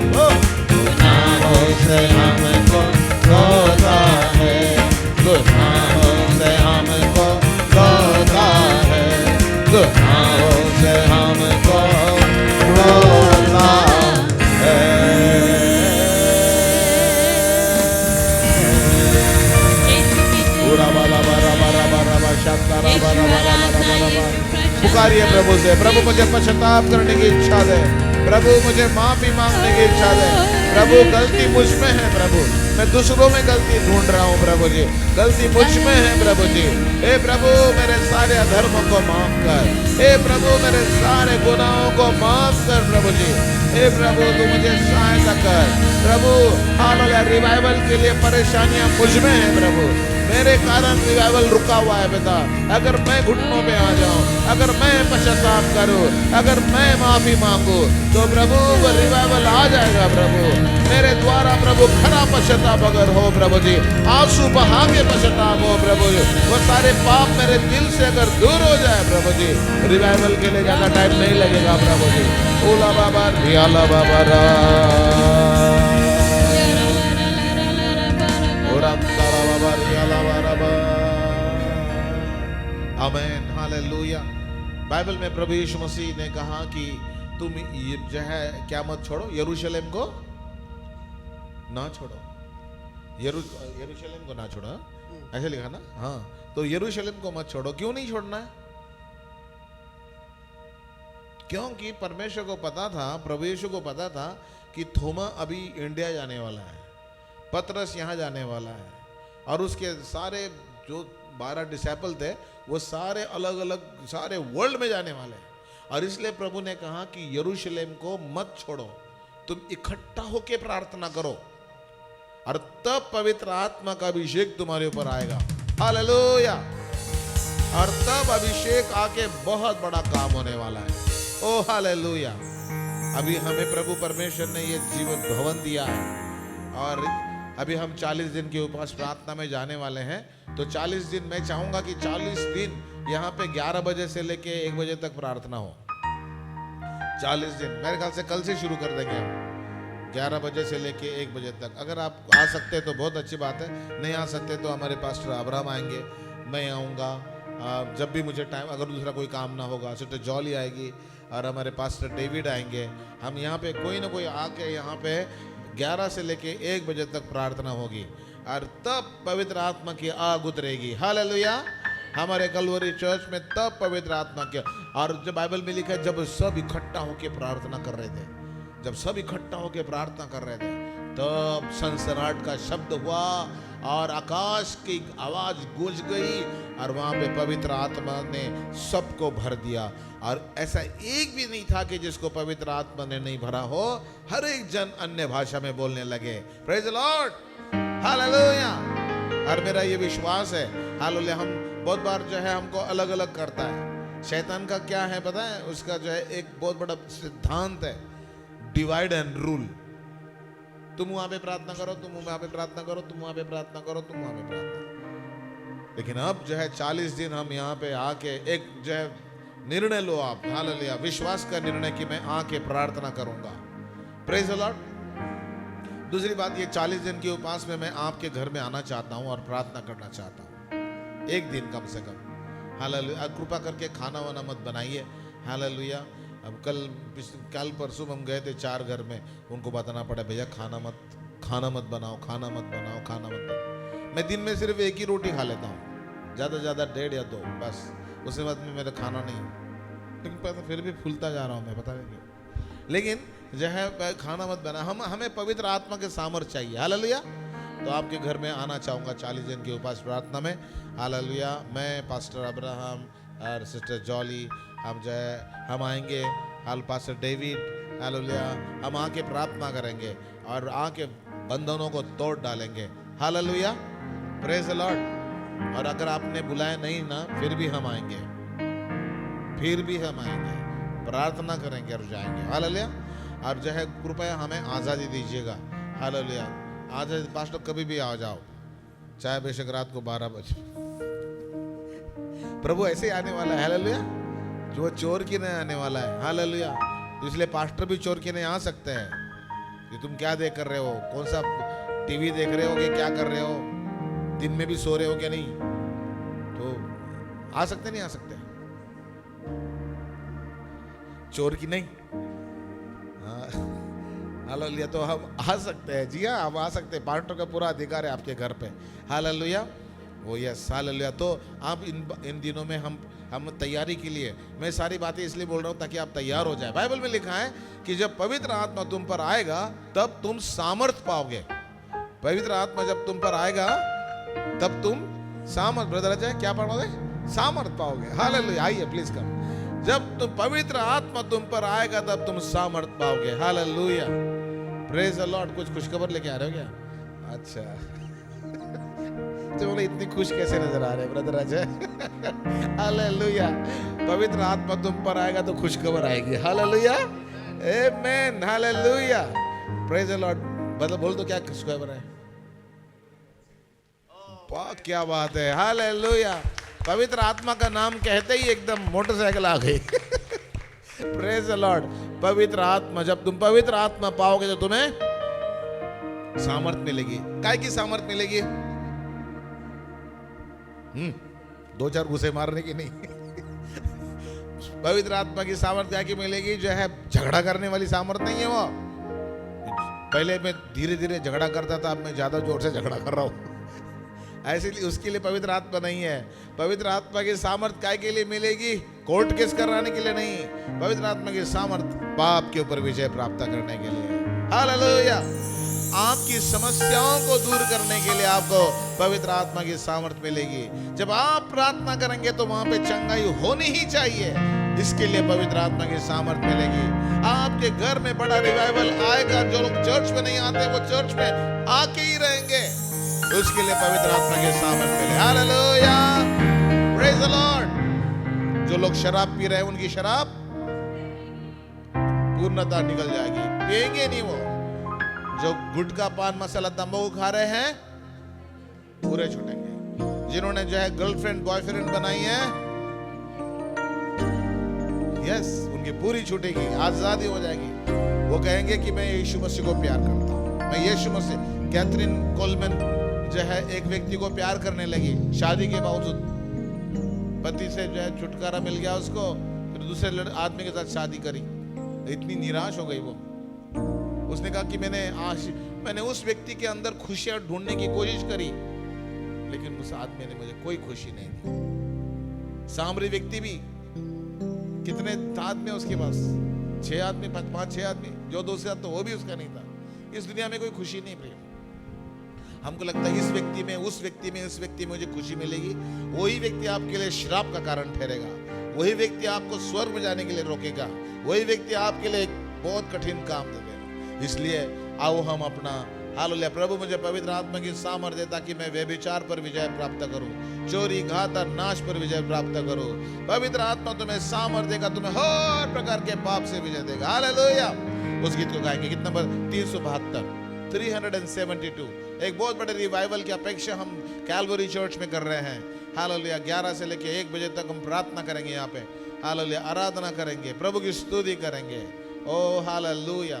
गुनाहों से हमको धोता है। गुनाहों से हमको धोता है। गुनाहों से हमको धोता है। पूरा बाला बारा बारा बारा बारा शांता बारा बारा बारा बारा। पुकारिए प्रभु से, प्रभु मुझे पश्चाताप करने की इच्छा दे, प्रभु मुझे माफी मांगने की इच्छा दे। प्रभु गलती मुझ में है प्रभु, मैं दूसरों में गलती ढूंढ रहा हूँ प्रभु जी, गलती मुझ में है प्रभु जी। हे प्रभु मेरे सारे अधर्मों को माफ कर, हे प्रभु मेरे सारे गुनाहों को माफ कर प्रभु जी। हे प्रभु तू मुझे सहायता कर प्रभु। हालेलुया। रिवाइवल के लिए परेशानियां मुझ में है प्रभु, मेरे कारण रिवाइवल रुका हुआ है पिता। अगर मैं घुटनों पे आ जाऊं, अगर मैं पश्चाताप करूं, अगर मैं माफी मांगू तो प्रभु वो रिवाइवल आ जाएगा प्रभु। मेरे द्वारा प्रभु खरा पश्चाताप अगर हो प्रभु जी, आंसू बहा के पश्चाताप हो प्रभु जी, वो सारे पाप मेरे दिल से अगर दूर हो जाए प्रभु जी, रिवाइवल के लिए ज्यादा टाइम नहीं लगेगा प्रभु जी। ओला बाबा रियाला बाबा रा आमीन हालेलुया। बाइबल में प्रभु यीशु मसीह ने कहा कि तुम ये जो है क्या मत छोड़ो, यरूशलेम को ना छोड़ो। यरूशलेम को ना छोड़ो, ऐसे लिखा ना। हाँ, तो यरूशलेम को मत छोड़ो। क्यों नहीं छोड़ना है? क्योंकि परमेश्वर को पता था, प्रभु यीशु को पता था कि थोमा अभी इंडिया जाने वाला है, पतरस यहाँ जाने वाला है, और उसके सारे जो 12 डिसाइपल थे वो सारे अलग अलग सारे वर्ल्ड में जाने वाले हैं। और इसलिए प्रभु ने कहा कि यरूशलेम को मत छोड़ो, तुम इकट्ठा होके प्रार्थना करो और तब पवित्र आत्मा का अभिषेक तुम्हारे ऊपर आएगा। हालेलुया। और तब अभिषेक आके बहुत बड़ा काम होने वाला है। ओ हालेलुया। अभी हमें प्रभु परमेश्वर ने ये जीवन भवन दिया है और अभी हम 40 दिन के उपवास प्रार्थना में जाने वाले हैं। तो 40 दिन मैं चाहूंगा कि 40 दिन यहाँ पे 11 बजे से लेके 1 बजे तक प्रार्थना हो। 40 दिन मेरे ख्याल से कल से शुरू कर देंगे हम, 11 बजे से लेके 1 बजे तक। अगर आप आ सकते हैं तो बहुत अच्छी बात है, नहीं आ सकते तो हमारे पास्टर अब्राहम आएंगे, मैं आऊँगा, जब भी मुझे टाइम, अगर दूसरा कोई काम ना होगा सिस्टर जॉली आएगी और हमारे पास्टर डेविड आएंगे। हम यहाँ पे कोई ना कोई आके यहाँ पे 11 से लेके 1 बजे तक प्रार्थना होगी और तब पवित्र आत्मा की आग उतरेगी। हालेलुया। हमारे कलवरी चर्च में तब पवित्र आत्मा की, और जब बाइबल में लिखा है जब सब इकट्ठा होके प्रार्थना कर रहे थे, जब सब इकट्ठा होके प्रार्थना कर रहे थे तब सनसनाहट का शब्द हुआ और आकाश की आवाज गूंज गई और वहां पे पवित्र आत्मा ने सबको भर दिया। और ऐसा एक भी नहीं था कि जिसको पवित्र आत्मा ने नहीं भरा हो, हर एक जन अन्य भाषा में बोलने लगे। Praise the Lord, hallelujah. और मेरा ये विश्वास है, हालेलुया, हम बहुत बार जो है हमको अलग अलग करता है। शैतान का क्या है पता है, उसका जो है एक बहुत बड़ा सिद्धांत है, डिवाइड एंड रूल। तुम वहां पे प्रार्थना करो, तुम वहां पे प्रार्थना करो, तुम वहां पे प्रार्थना करो, तुम वहां पे प्रार्थना। लेकिन अब जो है 40 दिन हम यहाँ पे आके एक जो है निर्णय लो आप, हालेलुया, विश्वास का निर्णय कि मैं आके प्रार्थना करूंगा। Praise the Lord. दूसरी बात, ये 40 दिन के उपवास में मैं आपके घर में आना चाहता हूँ और प्रार्थना करना चाहता हूँ, एक दिन कम से कम। हालेलुया। कृपा करके खाना वाना मत बनाइए। हालेलुया। अब कल परसों हम गए थे 4 घर में, उनको बताना पड़ा भैया खाना मत बनाओ, खाना मत बनाओ, खाना मत बनाओ। मैं दिन में सिर्फ 1 ही रोटी खा लेता हूँ, ज़्यादा से ज़्यादा 1.5 या 2 बस, उसके बाद में मेरा खाना नहीं। लेकिन पता फिर भी फूलता जा रहा हूँ मैं, पता नहीं क्यों। लेकिन जो है खाना मत बना, हमें पवित्र आत्मा के सामर्थ्य चाहिए। हालेलुया। तो आपके घर में आना चाहूँगा 40 दिन के उपवास प्रार्थना में। हालेलुया। मैं पास्टर अब्राहम और सिस्टर जॉली, हम जो है हम आएंगे, हाल पास्टर डेविड, हालेलुया, हम आके प्रार्थना करेंगे और आके बंधनों को तोड़ डालेंगे। हालेलुया। Praise the Lord. और अगर आपने बुलाया नहीं ना, फिर भी हम आएंगे, फिर भी हम आएंगे, प्रार्थना करेंगे और जाएंगे। हालेलुया। और जो है कृपया हमें आज़ादी दीजिएगा। हालेलुया। आज़ादी, पास्टर कभी भी आ जाओ, चाहे बेशक रात को 12 बजे। प्रभु ऐसे ही आने वाला है। हालेलुया। जो चोर की नहीं आने वाला है। हालेलुया। तो इसलिए पास्टर भी चोर की नहीं आ सकते हैं कि तुम क्या देख कर रहे हो, कौन सा टीवी देख रहे हो कि क्या कर रहे हो, दिन में भी सो रहे हो क्या नहीं, तो आ सकते नहीं आ सकते चोर की नहीं। हालेलुया। तो हम आ सकते हैं, जी हाँ, हम आ सकते हैं, पास्टर का पूरा अधिकार है आपके घर पे। हालेलुया। वो यस, हालेलुया। तो आप इन दिनों में हम तैयारी के लिए, मैं सारी बातें इसलिए बोल रहा हूँ ताकि आप तैयार हो जाए। बाइबल में लिखा है कि जब पवित्र आत्मा तुम पर आएगा तब तुम सामर्थ पाओगे। पवित्र आत्मा जब तुम पर आएगा तब तुम सामर्थ, ब्रदर अजय क्या पढ़ोगे, सामर्थ पाओगे। हालेलुया। आइए प्लीज कम। जब तुम पवित्र आत्मा तुम पर आएगा तब तुम सामर्थ पाओगे। हालेलुया। Praise the Lord. कुछ खुशखबर लेके आ रहे हो क्या? अच्छा तो बोले इतनी खुश कैसे नजर आ रहे हैं ब्रदर अजय? हालेलुया। पवित्र आत्मा तुम पर आएगा तो खुशखबर आएगी। Hallelujah. Amen. Hallelujah. Praise the Lord. मतलब बोल तो क्या खुशखबर है? क्या बात है। हालेलुया। पवित्र आत्मा का नाम कहते ही एकदम मोटरसाइकिल आ गई। Praise the Lord. पवित्र आत्मा, जब तुम पवित्र आत्मा पाओगे तो तुम्हें सामर्थ मिलेगी। काय की सामर्थ मिलेगी? 2-4 घुसे मारने की नहीं। पवित्र आत्मा की सामर्थ क्या की मिलेगी? जो है झगड़ा करने वाली सामर्थ नहीं है वो। पहले मैं धीरे धीरे झगड़ा करता था, अब मैं ज्यादा जोर से झगड़ा कर रहा हूं। ऐसे उसके लिए पवित्र आत्मा नहीं है। पवित्र आत्मा की सामर्थ काय के लिए मिलेगी? कोर्ट केस कराने के लिए नहीं। पवित्र आत्मा की सामर्थ पाप के ऊपर विजय प्राप्त करने के लिए। हालेलुया। आपकी समस्याओं को दूर करने के लिए आपको पवित्र आत्मा की सामर्थ मिलेगी। जब आप प्रार्थना करेंगे तो वहां पे चंगाई होनी ही चाहिए, इसके लिए पवित्र आत्मा की सामर्थ मिलेगी। आपके घर में बड़ा रिवाइवल आएगा। जो लोग चर्च में नहीं आते वो चर्च में आके ही रहेंगे, उसके लिए पवित्र आत्मा की सामर्थ मिले। हालेलुया। Praise the Lord. जो लोग शराब पी रहे हैं उनकी शराब पूर्णतः निकल जाएगी, पिएंगे नहीं वो। जो गुटखा पान मसाला तंबाकू खा रहे हैं पूरे छूटेंगे। जिन्होंने जो है गर्लफ्रेंड बॉयफ्रेंड बनाई है, यस, उनकी उनकी पूरी छूटेगी, आजादी हो जाएगी। वो कहेंगे कि मैं यीशु मसीह को प्यार करता हूँ, मैं यीशु मसीह। कैथरीन कोलमैन जो है एक व्यक्ति को प्यार करने लगी, शादी के बावजूद पति से जो है छुटकारा मिल गया उसको, फिर दूसरे आदमी के साथ शादी करी। इतनी निराश हो गई वो। उसने कहा कि मैंने उस व्यक्ति के अंदर खुशियां ढूंढने की कोशिश करी, लेकिन उस आदमी ने मुझे कोई खुशी नहीं दी। सामरी व्यक्ति भी कितने आदमी उसके पास, 6 आदमी, 5-6 आदमी, जो दूसरे तो वो भी उसका नहीं था। इस दुनिया में कोई खुशी नहीं प्रिय। हमको लगता है इस व्यक्ति में, उस व्यक्ति में, इस व्यक्ति में मुझे खुशी मिलेगी। वही व्यक्ति आपके लिए श्राप का कारण ठहरेगा, वही व्यक्ति आपको स्वर्ग में जाने के लिए रोकेगा, वही व्यक्ति आपके लिए एक बहुत कठिन काम दे देगा। इसलिए आओ हम अपना हालेलुया, प्रभु मुझे पवित्र आत्मा की सामर्थ्य देता कि मैं व्यभिचार पर विजय प्राप्त करूं, चोरी, घात और नाश पर विजय प्राप्त करूं। पवित्र आत्मा तुम्हें सामर्थ्य देगा, तुम्हें हर प्रकार के पाप से विजय देगा। हालेलुया। उस गीत को गाएंगे, गीत नंबर 372। एक बहुत बड़े रिवाइवल की अपेक्षा हम कैलवरी चर्च में कर रहे हैं। हालेलुया। 11 से लेकर 1 बजे तक हम प्रार्थना करेंगे यहाँ पे। हालेलुया। आराधना करेंगे, प्रभु की स्तुति करेंगे। ओ हालेलुया।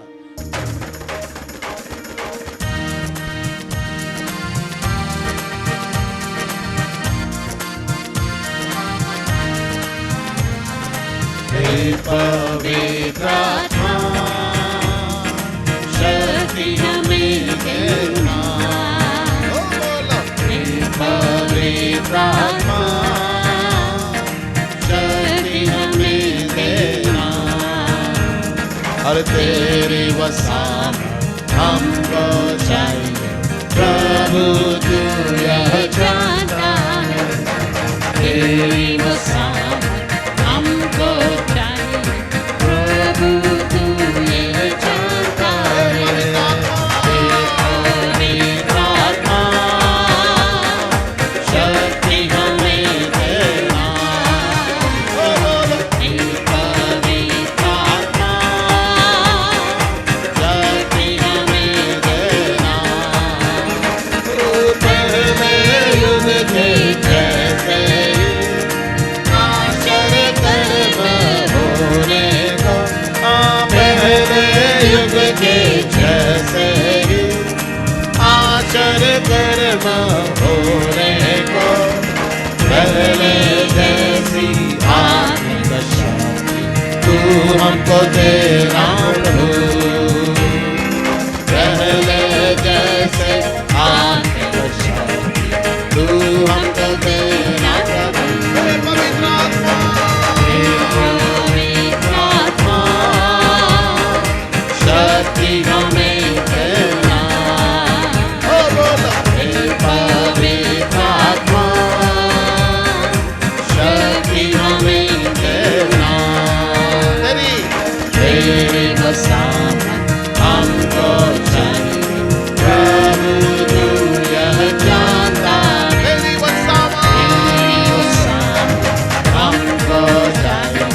पवित्र आत्मा शक्ति हमें देना, पवित्र आत्मा शक्ति हमें देना, और तेरी वसामत हमको चाहिए प्रभु, तू यह जानता है। तेरी वसामत हमको चाहिए प्रभु, तू ये जानता है। पवित्र आत्मा शक्ति हमें देना, पवित्र आत्मा शक्ति हमें देना। पहले युग के जैसे के जैसे ही आचर कर्म होने को, पहले जैसी आत्मिक शक्ति तू हमको देना प्रभु, पहले जैसे आत्मिक शक्ति तू हमको देना प्रभु। पवित्र आत्मा, शक्ति हमें देना, पवित्र आत्मा शक्ति हमें देना। तेरी वसामत हमको चाहिए प्रभु, तू यह जानता। तेरी वसामत हमको चाहिए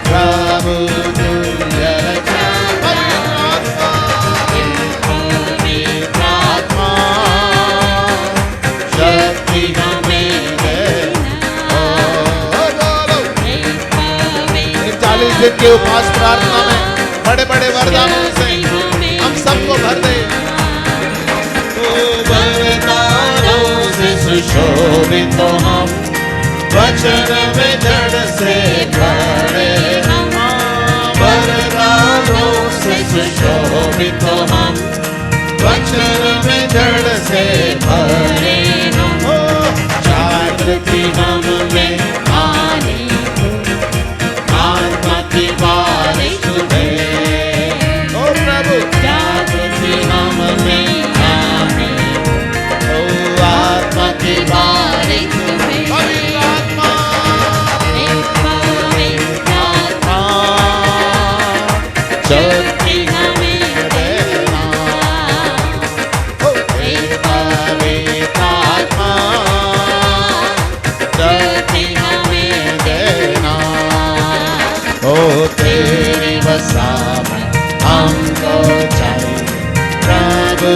प्रभु, तू यह जानता। के उपास प्रार्थना में बड़े बड़े वरदानों से हम सबको भर दे। वरदानों से सुशोभित तो हम, वचन में जड़ से भरे हम। वरदानों से सुशोभित तो हम, वचन में जड़ से भरे हम। जागृति हम में आने, आत्मा की बारिश दे। ओ प्रभु, जागृति हम में आने, ओ आत्मा की बारिश दे। पवित्र आत्मा, पवित्र आत्मा शक्ति हमें देना, ओ पवित्र आत्मा शक्ति हमें देना। ओ तेरी वसामत हमको चाहिए प्रभु,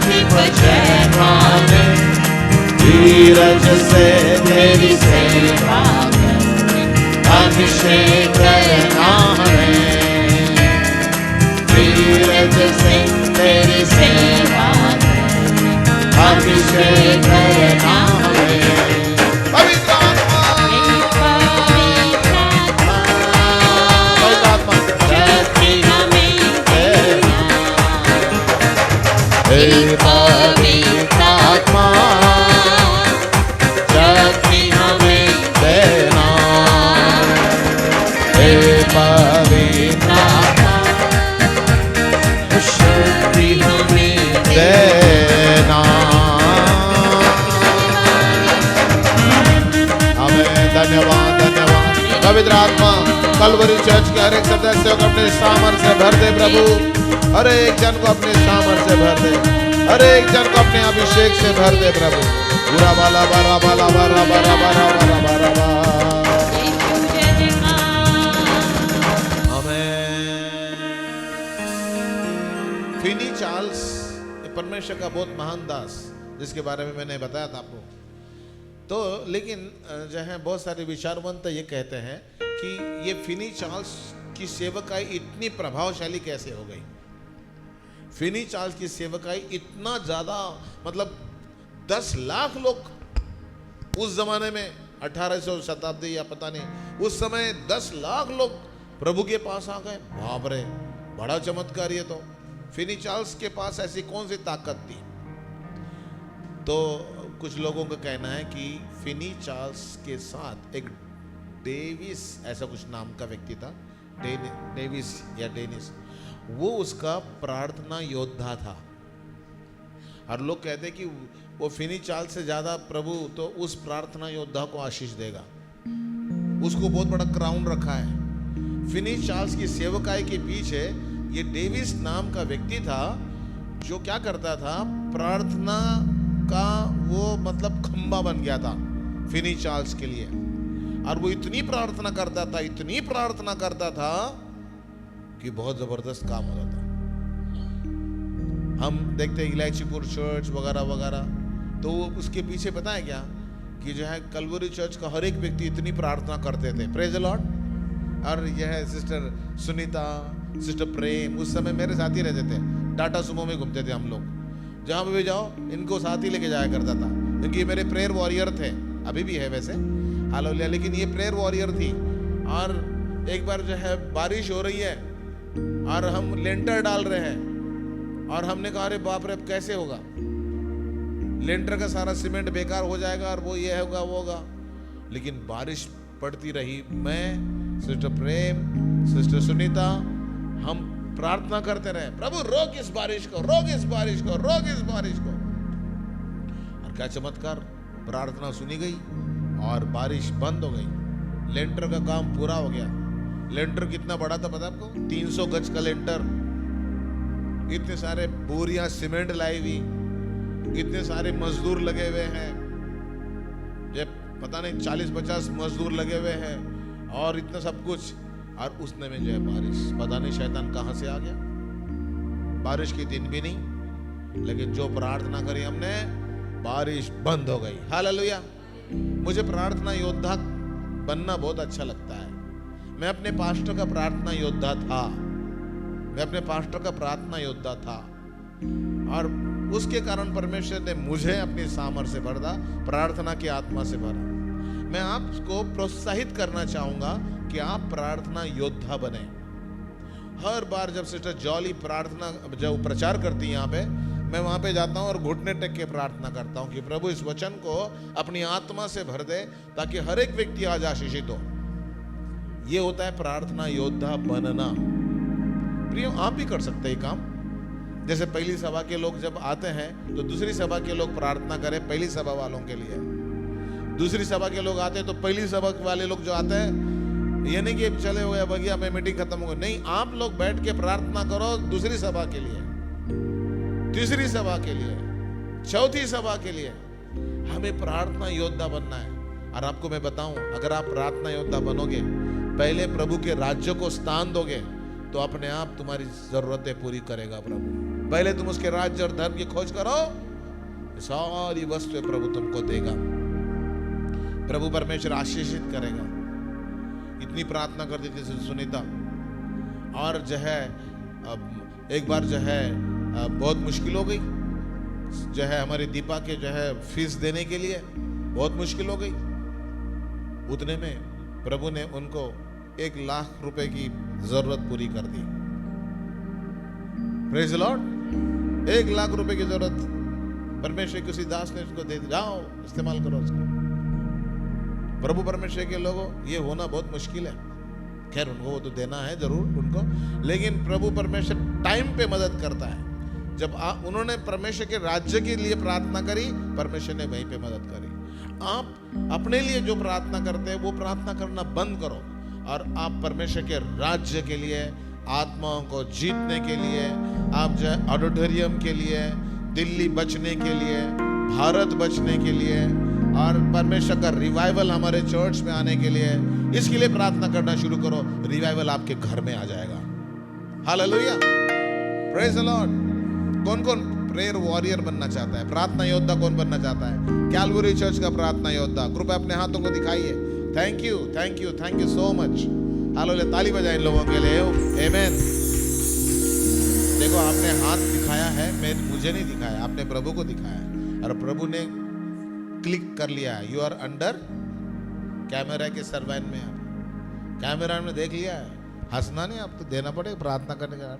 धरती पर जय माने, धीरज से तेरी सेवा अभिषेक करना है, धीरज से तेरी सेवा अभिषेक करना है। पवित्र आत्मा, पवित्र आत्मा, शक्ति हमें देना, हे पवित्र आत्मा, शक्ति हमें देना, हे पवित्र आत्मा, शक्ति हमें देना। हमें धन्यवाद, धन्यवाद। पवित्र आत्मा कलवरी चर्च के हर एक सदस्य को अपने सामर्थ्य से भर दे प्रभु, हर एक जन को अपने सामर्थ्य से भर दे, हर एक जन को अपने अभिषेक से भर दे प्रभु। पूरा बाला बारा बाला बारा बारा बारा बारा बारा बारा। फिनी चार्ल्स परमेश्वर का बहुत महान दास, जिसके बारे में मैंने बताया था आपको। तो लेकिन जो है बहुत सारे विचारवंत ये कहते हैं कि ये फिनी चार्ल्स की सेवकाई इतनी प्रभावशाली कैसे हो गई। फिनी चार्ल्स की सेवकाई इतना ज्यादा, मतलब 10 लाख लोग उस जमाने में 1800 शताब्दी या पता नहीं, उस समय 10 लाख लोग प्रभु के पास आ गए। बाप रे, बड़ा चमत्कार ये तो। फिनी चार्ल्स के पास ऐसी कौन सी ताकत थी? तो कुछ लोगों का कहना है कि फिनी चार्ल्स के साथ एक डेविस ऐसा कुछ नाम का व्यक्ति था, डेविस या डेनिस, वो उसका प्रार्थना योद्धा था। और लोग कहते हैं कि वो फिनी चार्ल्स से ज्यादा प्रभु तो उस प्रार्थना योद्धा को आशीष देगा, उसको बहुत बड़ा क्राउन रखा है। फिनी चार्ल्स की सेवकाई के पीछे ये डेविस नाम का व्यक्ति था, जो क्या करता था, प्रार्थना का वो मतलब खंबा बन गया था फिनी चार्ल्स के लिए। और वो इतनी प्रार्थना करता था, इतनी प्रार्थना करता था कि बहुत जबरदस्त काम होता था। हम देखते हैं इलायचीपुर चर्च वगैरह वगैरह, तो उसके पीछे पता है क्या कि जो है कलवरी चर्च का हर एक व्यक्ति इतनी प्रार्थना करते थे। Praise the Lord. और यह सिस्टर सुनीता, सिस्टर प्रेम उस समय मेरे साथ ही रहते थे, टाटा सुमो में घूमते थे हम लोग, जहां पे भी जाओ इनको साथ ही लेके जाया करता था, क्योंकि ये मेरे प्रेयर वॉरियर थे, अभी भी है वैसे, हालेलुया। लेकिन ये प्रेयर वॉरियर थी। और एक बार जो है बारिश हो रही है और हम लेंटर डाल रहे हैं, और हमने कहा अरे बाप रे अब कैसे होगा, लेंटर का सारा सीमेंट बेकार हो जाएगा और वो ये होगा वो होगा। लेकिन बारिश पड़ती रही, मैं, सिस्टर प्रेम, सिस्टर सुनीता, हम प्रार्थना करते रहे, प्रभु रोक इस बारिश को, रोक इस बारिश को, रोक इस बारिश को। और क्या चमत्कार, प्रार्थना सुनी गई और बारिश बंद हो गई, लेंटर का काम पूरा हो गया। लेंटर कितना बड़ा था पता आपको? 300 गज का लेंटर, इतने सारे बोरियां सीमेंट लाई हुई, इतने सारे मजदूर लगे हुए हैं, ये पता नहीं 40-50 मजदूर लगे हुए हैं, और इतना सब कुछ। और उसने में जो है बारिश, पता नहीं शैतान कहां से आ गया, बारिश के दिन भी नहीं, लेकिन जो प्रार्थना करी हमने, बारिश बंद हो गई। हालेलुया। मुझे प्रार्थना योद्धा बनना बहुत अच्छा लगता है। मैं अपने पास्टर का प्रार्थना योद्धा था, मैं अपने पास्टर का प्रार्थना योद्धा था, और उसके कारण परमेश्वर ने मुझे अपनी सामर्थ्य से भरा, प्रार्थना की आत्मा से भरा। मैं आपको प्रोत्साहित करना चाहूंगा कि आप प्रार्थना योद्धा बने। हर बार जब सिस्टर जॉली प्रार्थना जब प्रचार करती है यहाँ पे, मैं वहां पे जाता हूँ और घुटने टेक के प्रार्थना करता हूँ कि प्रभु इस वचन को अपनी आत्मा से भर दे, ताकि हर एक व्यक्ति आज आशीषित हो। ये होता है प्रार्थना योद्धा बनना। प्रियो, आप भी कर सकते हैं काम। जैसे पहली सभा के लोग जब आते हैं तो दूसरी सभा के लोग प्रार्थना करें पहली सभा वालों के लिए, दूसरी सभा के लोग आते हैं तो पहली सभा वाले लोग जो आते हैं, ये नहीं कि चले हो गया भैया मैं मीटिंग खत्म हो गई, नहीं, आप लोग बैठ के प्रार्थना करो दूसरी सभा के लिए, तीसरी सभा के लिए, चौथी सभा के लिए। हमें प्रार्थना योद्धा बनना है। और आपको मैं बताऊं, अगर आप प्रार्थना योद्धा बनोगे, पहले प्रभु के राज्य को स्थान दोगे, तो अपने आप तुम्हारी जरूरतें पूरी करेगा प्रभु। पहले तुम उसके राज्य और धर्म की खोज करो, सारी वस्तुएं प्रभु तुमको देगा। प्रभु परमेश्वर आशीषित करेगा। इतनी प्रार्थना करती थी सुनीता। और जो है एक बार जो है बहुत मुश्किल हो गई, जो है हमारी दीपा के जो है फीस देने के लिए बहुत मुश्किल हो गई। उतने में प्रभु ने उनको 1 लाख रुपए की जरूरत पूरी कर दी। Praise the Lord. 1 लाख रुपए की जरूरत परमेश्वर किसी दास ने उसको दे दी, जाओ इस्तेमाल करो उसको। प्रभु परमेश्वर के लोगों, ये होना बहुत मुश्किल है। खैर उनको वो तो देना है जरूर उनको, लेकिन प्रभु परमेश्वर टाइम पे मदद करता है। जब उन्होंने परमेश्वर के राज्य के लिए प्रार्थना करी, परमेश्वर ने वहीं पे मदद करी। आप अपने लिए जो प्रार्थना करते हैं वो प्रार्थना करना बंद करो, और आप परमेश्वर के राज्य के लिए, आत्माओं को जीतने के लिए, आप जो है ऑडिटोरियम के लिए, दिल्ली बचने के लिए, भारत बचने के लिए, और परमेश्वर का रिवाइवल हमारे चर्च में आने के लिए, इसके लिए प्रार्थना करना शुरू करो। रिवाइवल आपके घर में आ जाएगा। Hallelujah, praise the Lord. कौन कौन प्रेयर वॉरियर बनना चाहता है? प्रार्थना योद्धा कौन बनना चाहता है? कैलवरी चर्च का प्रार्थना योद्धा, कृपया अपने हाथों को दिखाइए। Thank you, thank you, thank you so much. Hallelujah, ताली बजाएं इन लोगों के लिए। आमेन। देखो आपने हाथ दिखाया है, मुझे नहीं दिखाया, आपने प्रभु को दिखाया, और प्रभु ने क्लिक कर लिया। यू आर अंडर कैमरा के सर्वाइन में, आप कैमरा में देख लिया है। हंसना नहीं, आप तो देना पड़ेगा प्रार्थना करने का।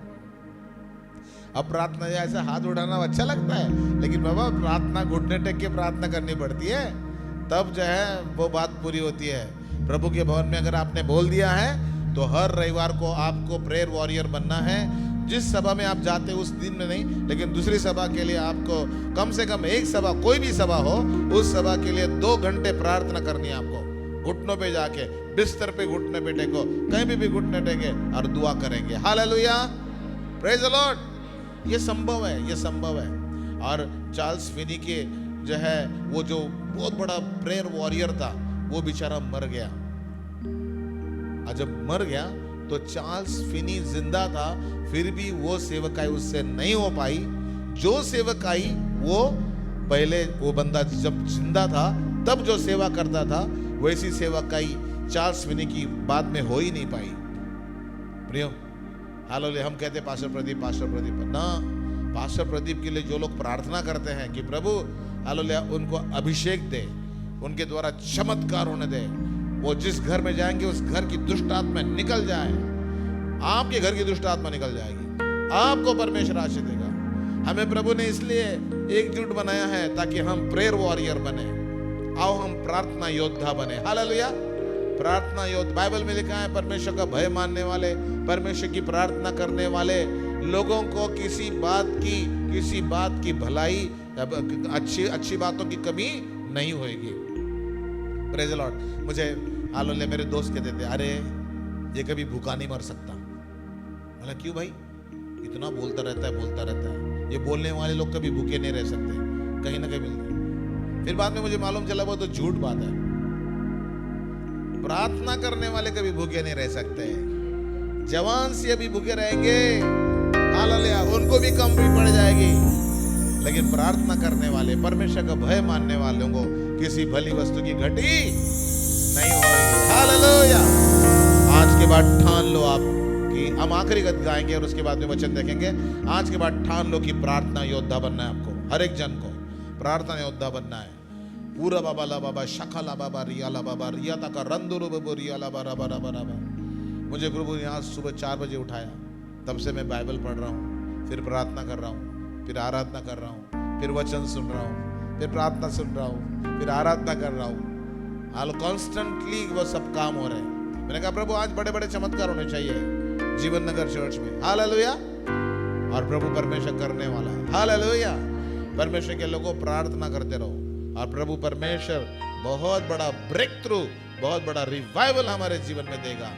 अब प्रार्थना ऐसा हाथ उठाना अच्छा लगता है, लेकिन बाबा प्रार्थना घुटने टेक के प्रार्थना करनी पड़ती है, तब जो है वो बात पूरी होती है। प्रभु के भवन में अगर आपने बोल दिया है तो हर रविवार को आपको प्रेयर वॉरियर बनना है। जिस सभा में आप जाते उस दिन में नहीं, लेकिन दूसरी सभा के लिए आपको कम से कम एक सभा, कोई भी सभा हो, उस सभा के लिए 2 घंटे प्रार्थना करनी है आपको। घुटनों पे जाके, बिस्तर पे घुटने पे टेको, कहीं भी घुटने टेके और दुआ करेंगे। Hallelujah, praise the Lord. ये संभव है, ये संभव है। और चार्ल्स फिनी के जो है वो जो बहुत बड़ा प्रेयर वॉरियर था, वो बेचारा मर गया। और जब मर गया तो चार्ल्स फिनी जिंदा था, फिर भी वो सेवकाई उससे नहीं हो पाई। जो सेवकाई वो पहले वो बंदा जब जिंदा था तब जो सेवा करता था, वैसी सेवकाई चार्ल्स फिनी की बाद में हो ही नहीं पाई। प्रियो, हालेलुया। हम कहते पास्टर प्रदीप ना, पास्टर प्रदीप के लिए जो लोग प्रार्थना करते हैं कि प्रभु हालेलुया उनको अभिषेक दे, उनके द्वारा चमत्कार होने दे, वो जिस घर में जाएंगे उस घर की दुष्ट आत्मा निकल जाए। आपके घर की दुष्ट आत्मा निकल जाएगी, आपको परमेश्वर आशीष देगा। हमें प्रभु ने इसलिए एकजुट बनाया है ताकि हम प्रेयर वॉरियर बने। आओ हम प्रार्थना योद्धा बने। हालेलुया, प्रार्थना योद्धा। बाइबल में लिखा है परमेश्वर का भय मानने वाले, परमेश्वर की प्रार्थना करने वाले लोगों को किसी बात की भलाई, अच्छी बातों की कमी नहीं होगी। Praise the Lord. मुझे हालेलुया मेरे दोस्त कहते थे, अरे ये कभी भूखा नहीं मर सकता। बोला क्यों भाई, इतना बोलता रहता है। ये बोलने वाले लोग कभी भूखे नहीं रह सकते, कहीं ना कहीं मिलते। फिर बाद में मुझे मालूम चला वो तो झूठ बात है। प्रार्थना करने वाले कभी भूखे नहीं रह सकते। जवान से अभी भूखे रहेंगे, हालेलुया, उनको भी कम भी पड़ जाएगी, लेकिन प्रार्थना करने वाले, परमेश्वर का भय मानने वालों को किसी भली वस्तु की घटी नहीं होगी। हालेलुया। आज के बाद ठान लो आप कि हम आखिरी गीत गाएंगे और उसके बाद में वचन देखेंगे। आज के बाद ठान लो कि प्रार्थना योद्धा बनना है आपको, हर एक जन को प्रार्थना योद्धा बनना है। पूरा बाबा ला बाबा शखला बाबा रियाला बाबा रियाता का रंदुरु बाबू रियाला बारा बारा बारा। मुझे प्रभु ने आज सुबह 4 बजे उठाया, तब से मैं बाइबल पढ़ रहा हूँ, फिर प्रार्थना कर रहा हूँ, फिर आराधना कर रहा हूँ, फिर वचन सुन रहा हूँ, फिर प्रार्थना सुन रहा हूँ, फिर आराधना कर रहा हूँ। हाल कॉन्स्टेंटली वो सब काम हो रहे हैं। मैंने कहा प्रभु आज बड़े बड़े चमत्कार होने चाहिए जीवन नगर चर्च में। हालेलुया। और प्रभु परमेश्वर करने वाला है। हालेलुया। परमेश्वर के लोगों प्रार्थना करते रहो और प्रभु परमेश्वर बहुत बड़ा ब्रेक थ्रू, बहुत बड़ा रिवाइवल हमारे जीवन में देगा।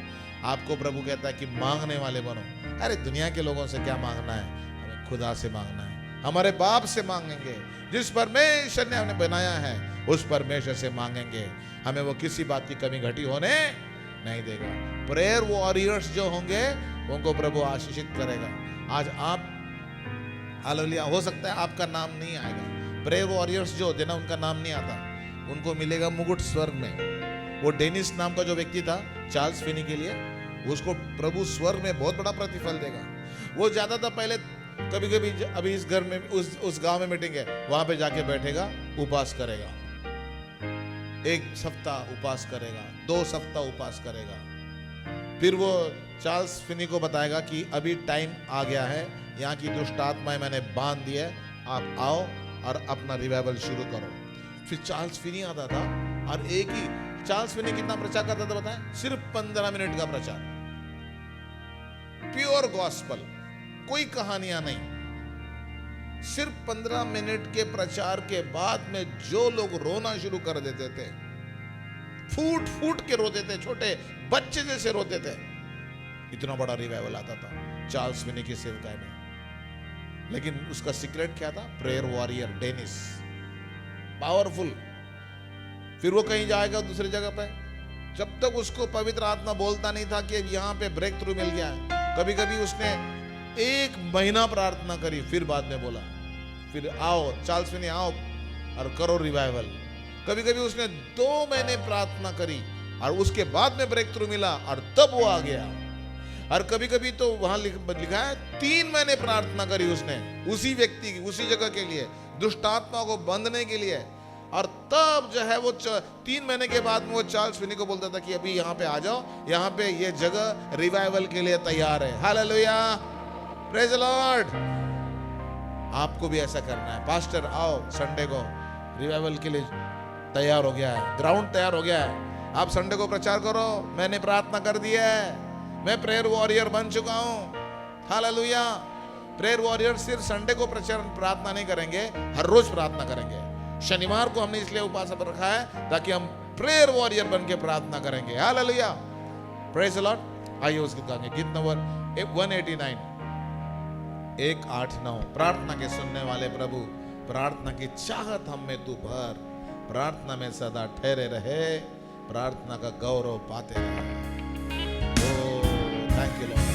आपको प्रभु कहता है कि मांगने वाले बनो। अरे दुनिया के लोगों से क्या मांगना है, हमें खुदा से मांगना है। हमारे बाप से मांगेंगे, जिस परमेश्वर ने हमें बनाया है उस परमेश्वर से मांगेंगे। हमें वो किसी बात की कमी घटी होने नहीं देगा। प्रेयर वॉरियर्स जो होंगे उनको प्रभु आशीषित करेगा। आज आप हालेलुया। हो सकता है आपका नाम नहीं आएगा। प्रेयर वॉरियर्स जो होते ना, उनका नाम नहीं आता, उनको मिलेगा मुकुट स्वर्ग में। वो डेनिस नाम का जो व्यक्ति था चार्ल्स फिनी के लिए, उसको प्रभु स्वर्ग में बहुत बड़ा प्रतिफल देगा। वो ज्यादातर पहले कभी कभी अभी इस घर में उस गांव में मीटिंग है, वहां पे जाके बैठेगा, उपवास करेगा, 1 सप्ताह उपवास करेगा, 2 सप्ताह उपवास करेगा। फिर वो चार्ल्स फिनी को बताएगा कि अभी टाइम आ गया है, यहाँ की दुष्ट आत्माएं मैंने बांध दी है, आप आओ और अपना रिवाइवल शुरू करो। फिर चार्ल्स फिनी आता था और एक ही चार्ल्स फिनी कितना प्रचार करता था बताएं? सिर्फ 15 मिनट का प्रचार, प्योर गॉस्पल, कोई कहानियां नहीं। सिर्फ 15 मिनट के प्रचार के बाद में जो लोग रोना शुरू कर देते थे, फूट फूट के रोते थे, छोटे बच्चे जैसे रोते थे। इतना बड़ा रिवाइवल आता था चार्ल्स फिनी की सेवकाई में। लेकिन उसका सीक्रेट क्या था? Prayer warrior Dennis, powerful. फिर वो कहीं जाएगा दूसरी जगह पे, जब तक उसको पवित्र आत्मा बोलता नहीं था कि यहाँ पे ब्रेक थ्रू मिल गया है। कभी कभी उसने 1 महीना प्रार्थना करी, फिर बाद में बोला, फिर आओ चार्ल्स फिनी आओ और करो रिवाइवल। कभी कभी उसने 2 महीने प्रार्थना करी और उसके बाद में ब्रेक थ्रू मिला और तब वो आ गया। और कभी कभी तो वहां लिखा है 3 महीने प्रार्थना करी उसने, उसी व्यक्ति की, उसी जगह के लिए, दुष्ट आत्मा को बंधने के लिए। और तब जो है वो 3 महीने के बाद में वो चार्ल्स फिनी को बोलता था कि अभी यहाँ पे आ जाओ, यहाँ पे ये जगह रिवाइवल के लिए तैयार है। Hallelujah, praise the Lord. आपको भी ऐसा करना है। पास्टर आओ संडे को, रिवाइवल के लिए तैयार हो गया है, ग्राउंड तैयार हो गया है, आप संडे को प्रचार करो, मैंने प्रार्थना कर दी है, मैं प्रेयर वॉरियर बन चुका हूं। हालेलुया। प्रेयर वॉरियर सिर्फ संडे को प्रचार प्रार्थना नहीं करेंगे, हर रोज प्रार्थना करेंगे। शनिवार को हमने इसलिए उपवास पर रखा है ताकि हम प्रेयर वॉरियर बन के प्रार्थना करेंगे। Hallelujah, praise the Lord. आइए उस गीत गाएंगे, गीत नंबर 189, 189। प्रार्थना के सुनने वाले प्रभु, प्रार्थना की चाहत हम में तू भर, प्रार्थना में सदा ठहरे रहे, प्रार्थना का गौरव पाते रहे। Thank you Lord.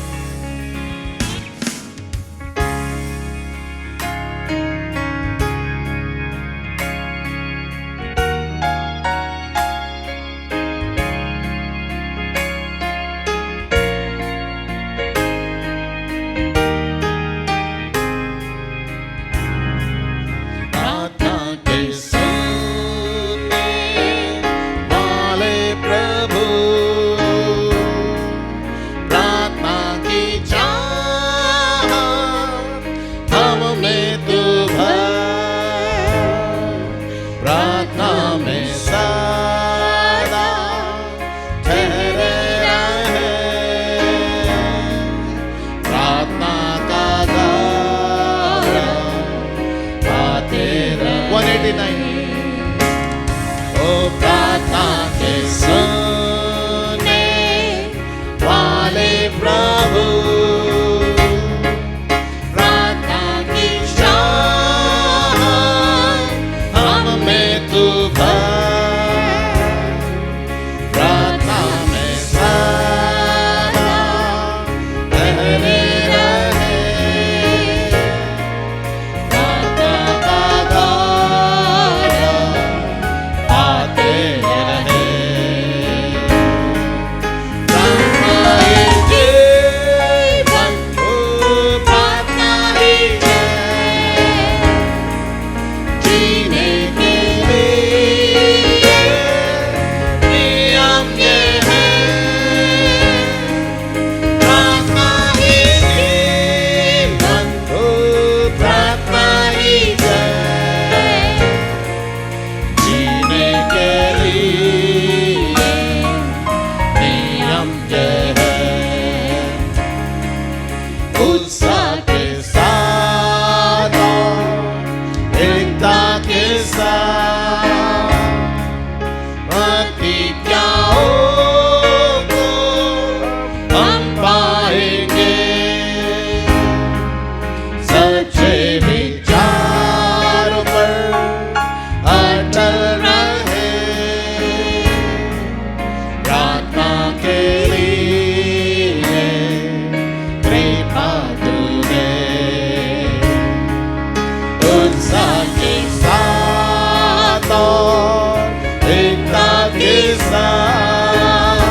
के साथ और एकता के साथ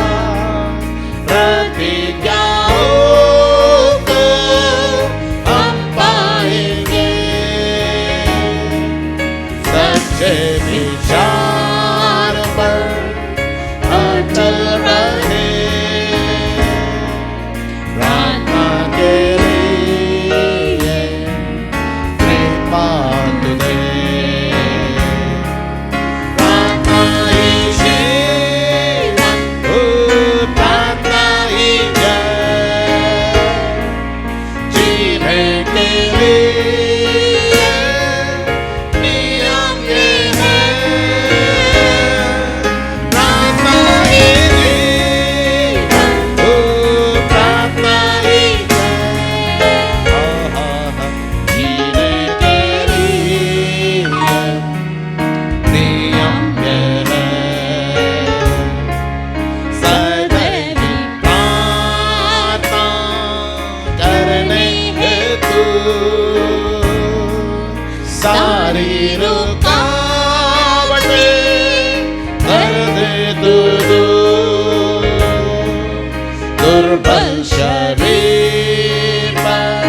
प्रतिज्ञाओं को हम पाएंगे। सच्चे विचार पर अटल रहे, प्रार्थना के लिए कृपा तुझे। प्रार्थना ही जीवन, ओ प्रार्थना ही जय। जीने के लिए नियम ये है, प्रार्थना ही जीवन, ओ प्रार्थना ही जय। जीने के लिए नियम ये है, सदैव प्रार्थना करने हेतु सारी रुकावटें कर दे तू दूर। दुर्बल शरीर पर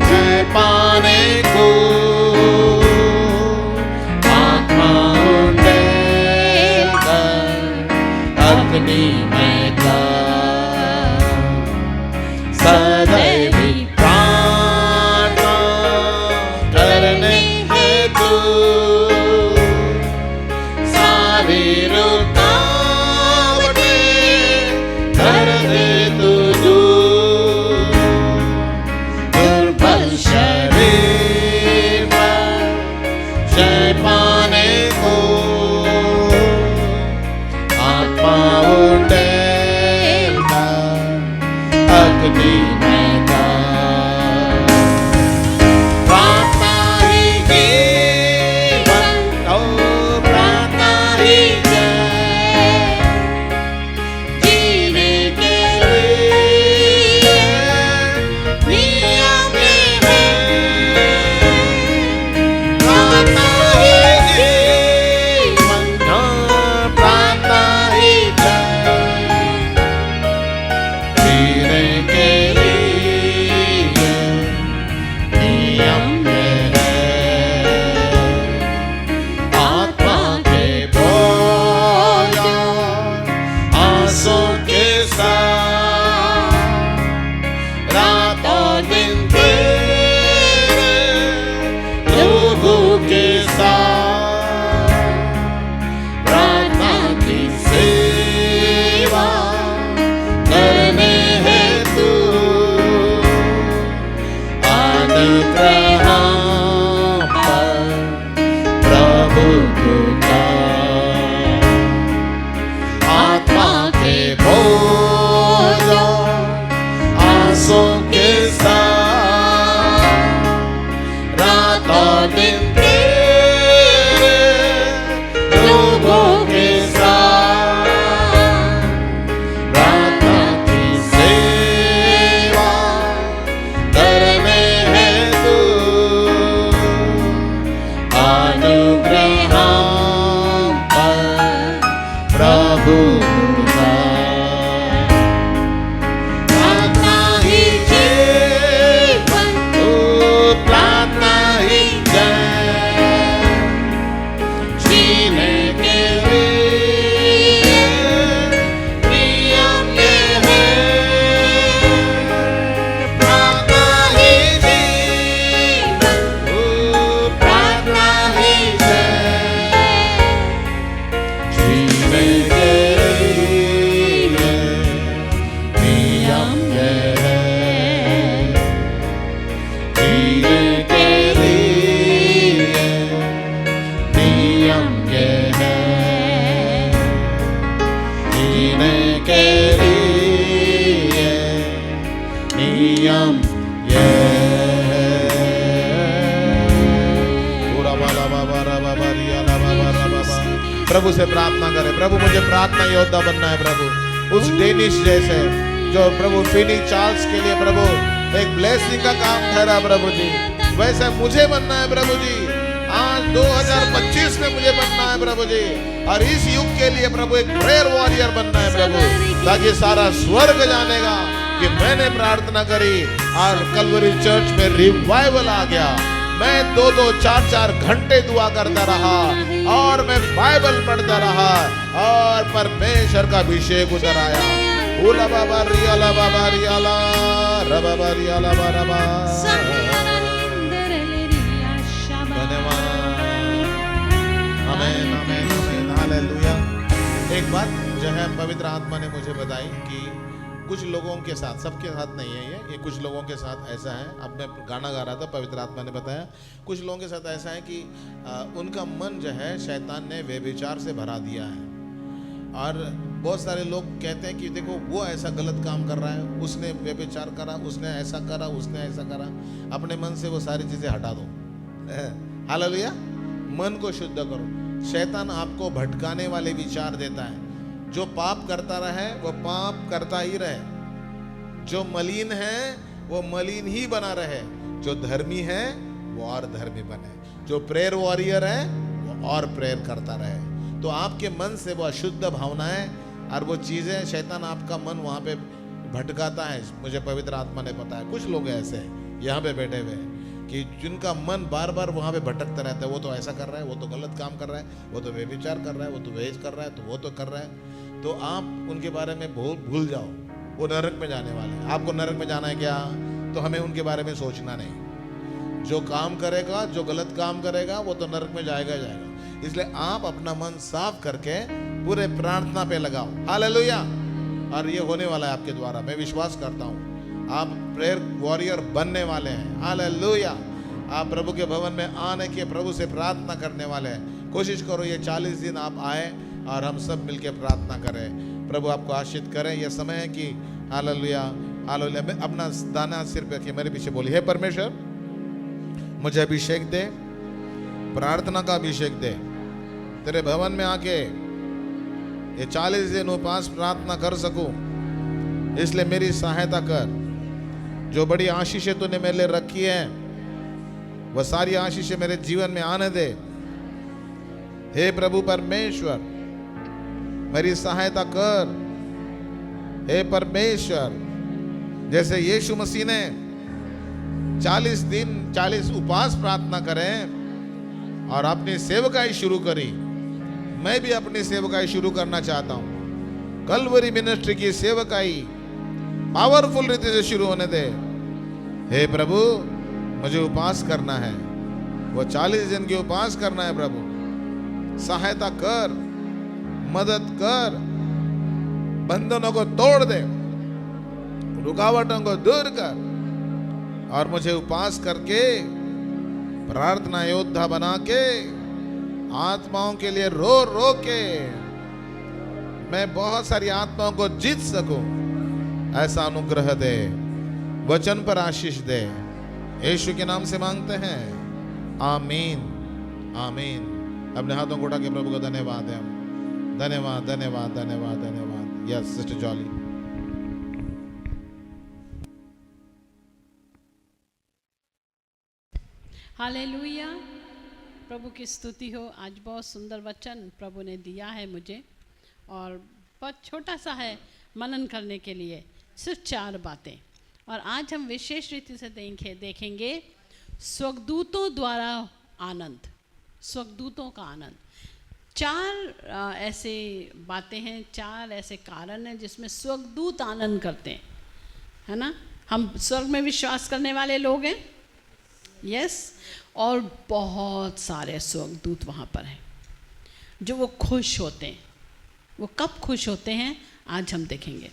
जय पाने को आत्मा उंडेल कर अग्नि में कर। सदैव प्रार्थना करने हेतु सारी रुकावटें कर दे तू दूर। दुर्बल शरीर पर जय पाने को आत्मा उंडेल कर अग्नि में कर। प्रार्थना ही जीवन, ओ प्रार्थना ही जय। जीने के लिए नियम ये है, प्रार्थना ही जीवन, ओ प्रार्थना ही जय। जीने के लिए नियम ये है, आत्मा के भोजन आंसू के साथ रात और दिन तेरे लोगों के साथ प्रार्थना की सेवा करने हेतु अनुग्रह पर प्रभु का आत्मा के भोजन आंसू के साथ रात और दिन तेरे लोगों के साथ प्रार्थना की सेवा करने हेतु अनुग्रह पर प्रभु का। प्रार्थना ही जीवन, ओ प्रार्थना ही जय। जीने के लिए नियम ये है, प्रार्थना ही जीवन, ओ प्रार्थना ही जय। जीने के लिए नियम ये है, जीने के लिए नियम ये है। जीने के लिए नियम ये है। पूरा बाला बाबा रा बाबा रिया ला बाबा रा बाबा। प्रभु से प्रार्थना करें, प्रभु मुझे प्रार्थना योद्धा बनना है प्रभु, उस डेनिश जैसे जो प्रभु फिनी चार्ल्स के लिए प्रभु एक ब्लेसिंग का काम ठहरा प्रभु जी, वैसे मुझे बनना है प्रभु जी। आज 2025 में मुझे बनना है प्रभु जी, और इस युग के लिए प्रभु एक प्रेयर वॉरियर बनना है प्रभु, ताकि सारा स्वर्ग जानेगा कि मैंने प्रार्थना करी और कलवरी चर्च में रिवाइवल आ गया। मैं 2-2, 4-4 घंटे दुआ करता रहा और मैं बाइबल पढ़ता रहा और परमेश्वर का अभिषेक उतर आया। उला बाबा रियाला बाबा रियाला रबा रियाला बाबा। आमीन आमीन आमीन हालेलुया। एक बात जो है पवित्र आत्मा ने मुझे बताई कि कुछ लोगों के साथ, सबके साथ नहीं है ये कुछ लोगों के साथ ऐसा है। अब मैं गाना गा रहा था, पवित्र आत्मा ने बताया कुछ लोगों के साथ ऐसा है कि उनका मन जो है शैतान ने व्यभिचार से भरा दिया है। और बहुत सारे लोग कहते हैं कि देखो वो ऐसा गलत काम कर रहा है, उसने व्यभिचार करा, उसने ऐसा करा, उसने ऐसा करा। अपने मन से वो सारी चीज़ें हटा दो। हालेलुया। मन को शुद्ध करो। शैतान आपको भटकाने वाले विचार देता है। जो पाप करता रहे वो पाप करता ही रहे, जो मलिन है वो मलिन ही बना रहे, जो धर्मी है वो और धर्मी बने, जो प्रेयर वॉरियर है वो और प्रेयर करता रहे। तो आपके मन से वो अशुद्ध भावनाएं और वो चीज़ें, शैतान आपका मन वहाँ पे भटकाता है। मुझे पवित्र आत्मा ने बताया कुछ लोग ऐसे हैं यहाँ पे बैठे हुए कि जिनका मन बार बार वहाँ पे भटकता रहता है। वो तो ऐसा कर रहा है, वो तो गलत काम कर रहा है, वो तो व्यभिचार कर रहा है, वो तो वेज कर रहा है, तो वो तो कर रहा है। तो आप उनके बारे में भूल जाओ, वो नरक में जाने वाले हैं। आपको नरक में जाना है क्या? तो हमें उनके बारे में सोचना नहीं। जो काम करेगा, जो गलत काम करेगा, वो तो नरक में जाएगा ही जाएगा। इसलिए आप अपना मन साफ करके पूरे प्रार्थना पे लगाओ। हालेलुया। और ये होने वाला है आपके द्वारा, मैं विश्वास करता हूँ। आप प्रेयर वॉरियर बनने वाले हैं। हालेलुया। आप प्रभु के भवन में आने के, प्रभु से प्रार्थना करने वाले हैं। कोशिश करो ये 40 दिन आप आए और हम सब मिलकर प्रार्थना करें। प्रभु आपको आशीष करें। यह समय है कि हालेलुया हालेलुया। मैं अपना दाना सिर पे रखिए, मेरे पीछे बोलिए, हे परमेश्वर मुझे अभिषेक दे, प्रार्थना का अभिषेक दे। तेरे भवन में आके ये 40 दिन उपवास प्रार्थना कर सकूं, इसलिए मेरी सहायता कर। जो बड़ी आशीषें तूने मेरे लिए रखी है वह सारी आशीषें मेरे जीवन में आने दे। हे प्रभु परमेश्वर मेरी सहायता कर। हे परमेश्वर, जैसे यीशु मसीह ने 40 दिन 40 उपवास प्रार्थना करें और अपनी सेवकाई शुरू करी, मैं भी अपनी सेवकाई शुरू करना चाहता हूं। कलवरी मिनिस्ट्री की सेवकाई पावरफुल रीति से शुरू होने दे। हे प्रभु मुझे उपवास करना है, वो 40 दिन की उपवास करना है। प्रभु सहायता कर, मदद कर, बंधनों को तोड़ दे, रुकावटों को दूर कर, और मुझे उपवास करके प्रार्थना योद्धा बना के आत्माओं के लिए रो रो के मैं बहुत सारी आत्माओं को जीत सकूं। ऐसा अनुग्रह दे, वचन पर आशीष दे। यीशु के नाम से मांगते हैं, आमीन आमीन। अपने हाथों को उठा के प्रभु का धन्यवाद है। धन्यवाद धन्यवाद धन्यवाद धन्यवाद। Yes sister jolly. हालेलुया। प्रभु की स्तुति हो। आज बहुत सुंदर वचन प्रभु ने दिया है मुझे, और बहुत छोटा सा है मनन करने के लिए, सिर्फ 4 बातें। और आज हम विशेष रीति से देखेंगे स्वर्गदूतों द्वारा आनंद, स्वर्गदूतों का आनंद। 4 ऐसे बातें हैं, 4 ऐसे कारण हैं जिसमें स्वर्गदूत आनंद करते हैं, है ना। हम स्वर्ग में विश्वास करने वाले लोग हैं, यस। और बहुत सारे स्वर्गदूत वहाँ पर हैं जो वो खुश होते हैं। वो कब खुश होते हैं आज हम देखेंगे।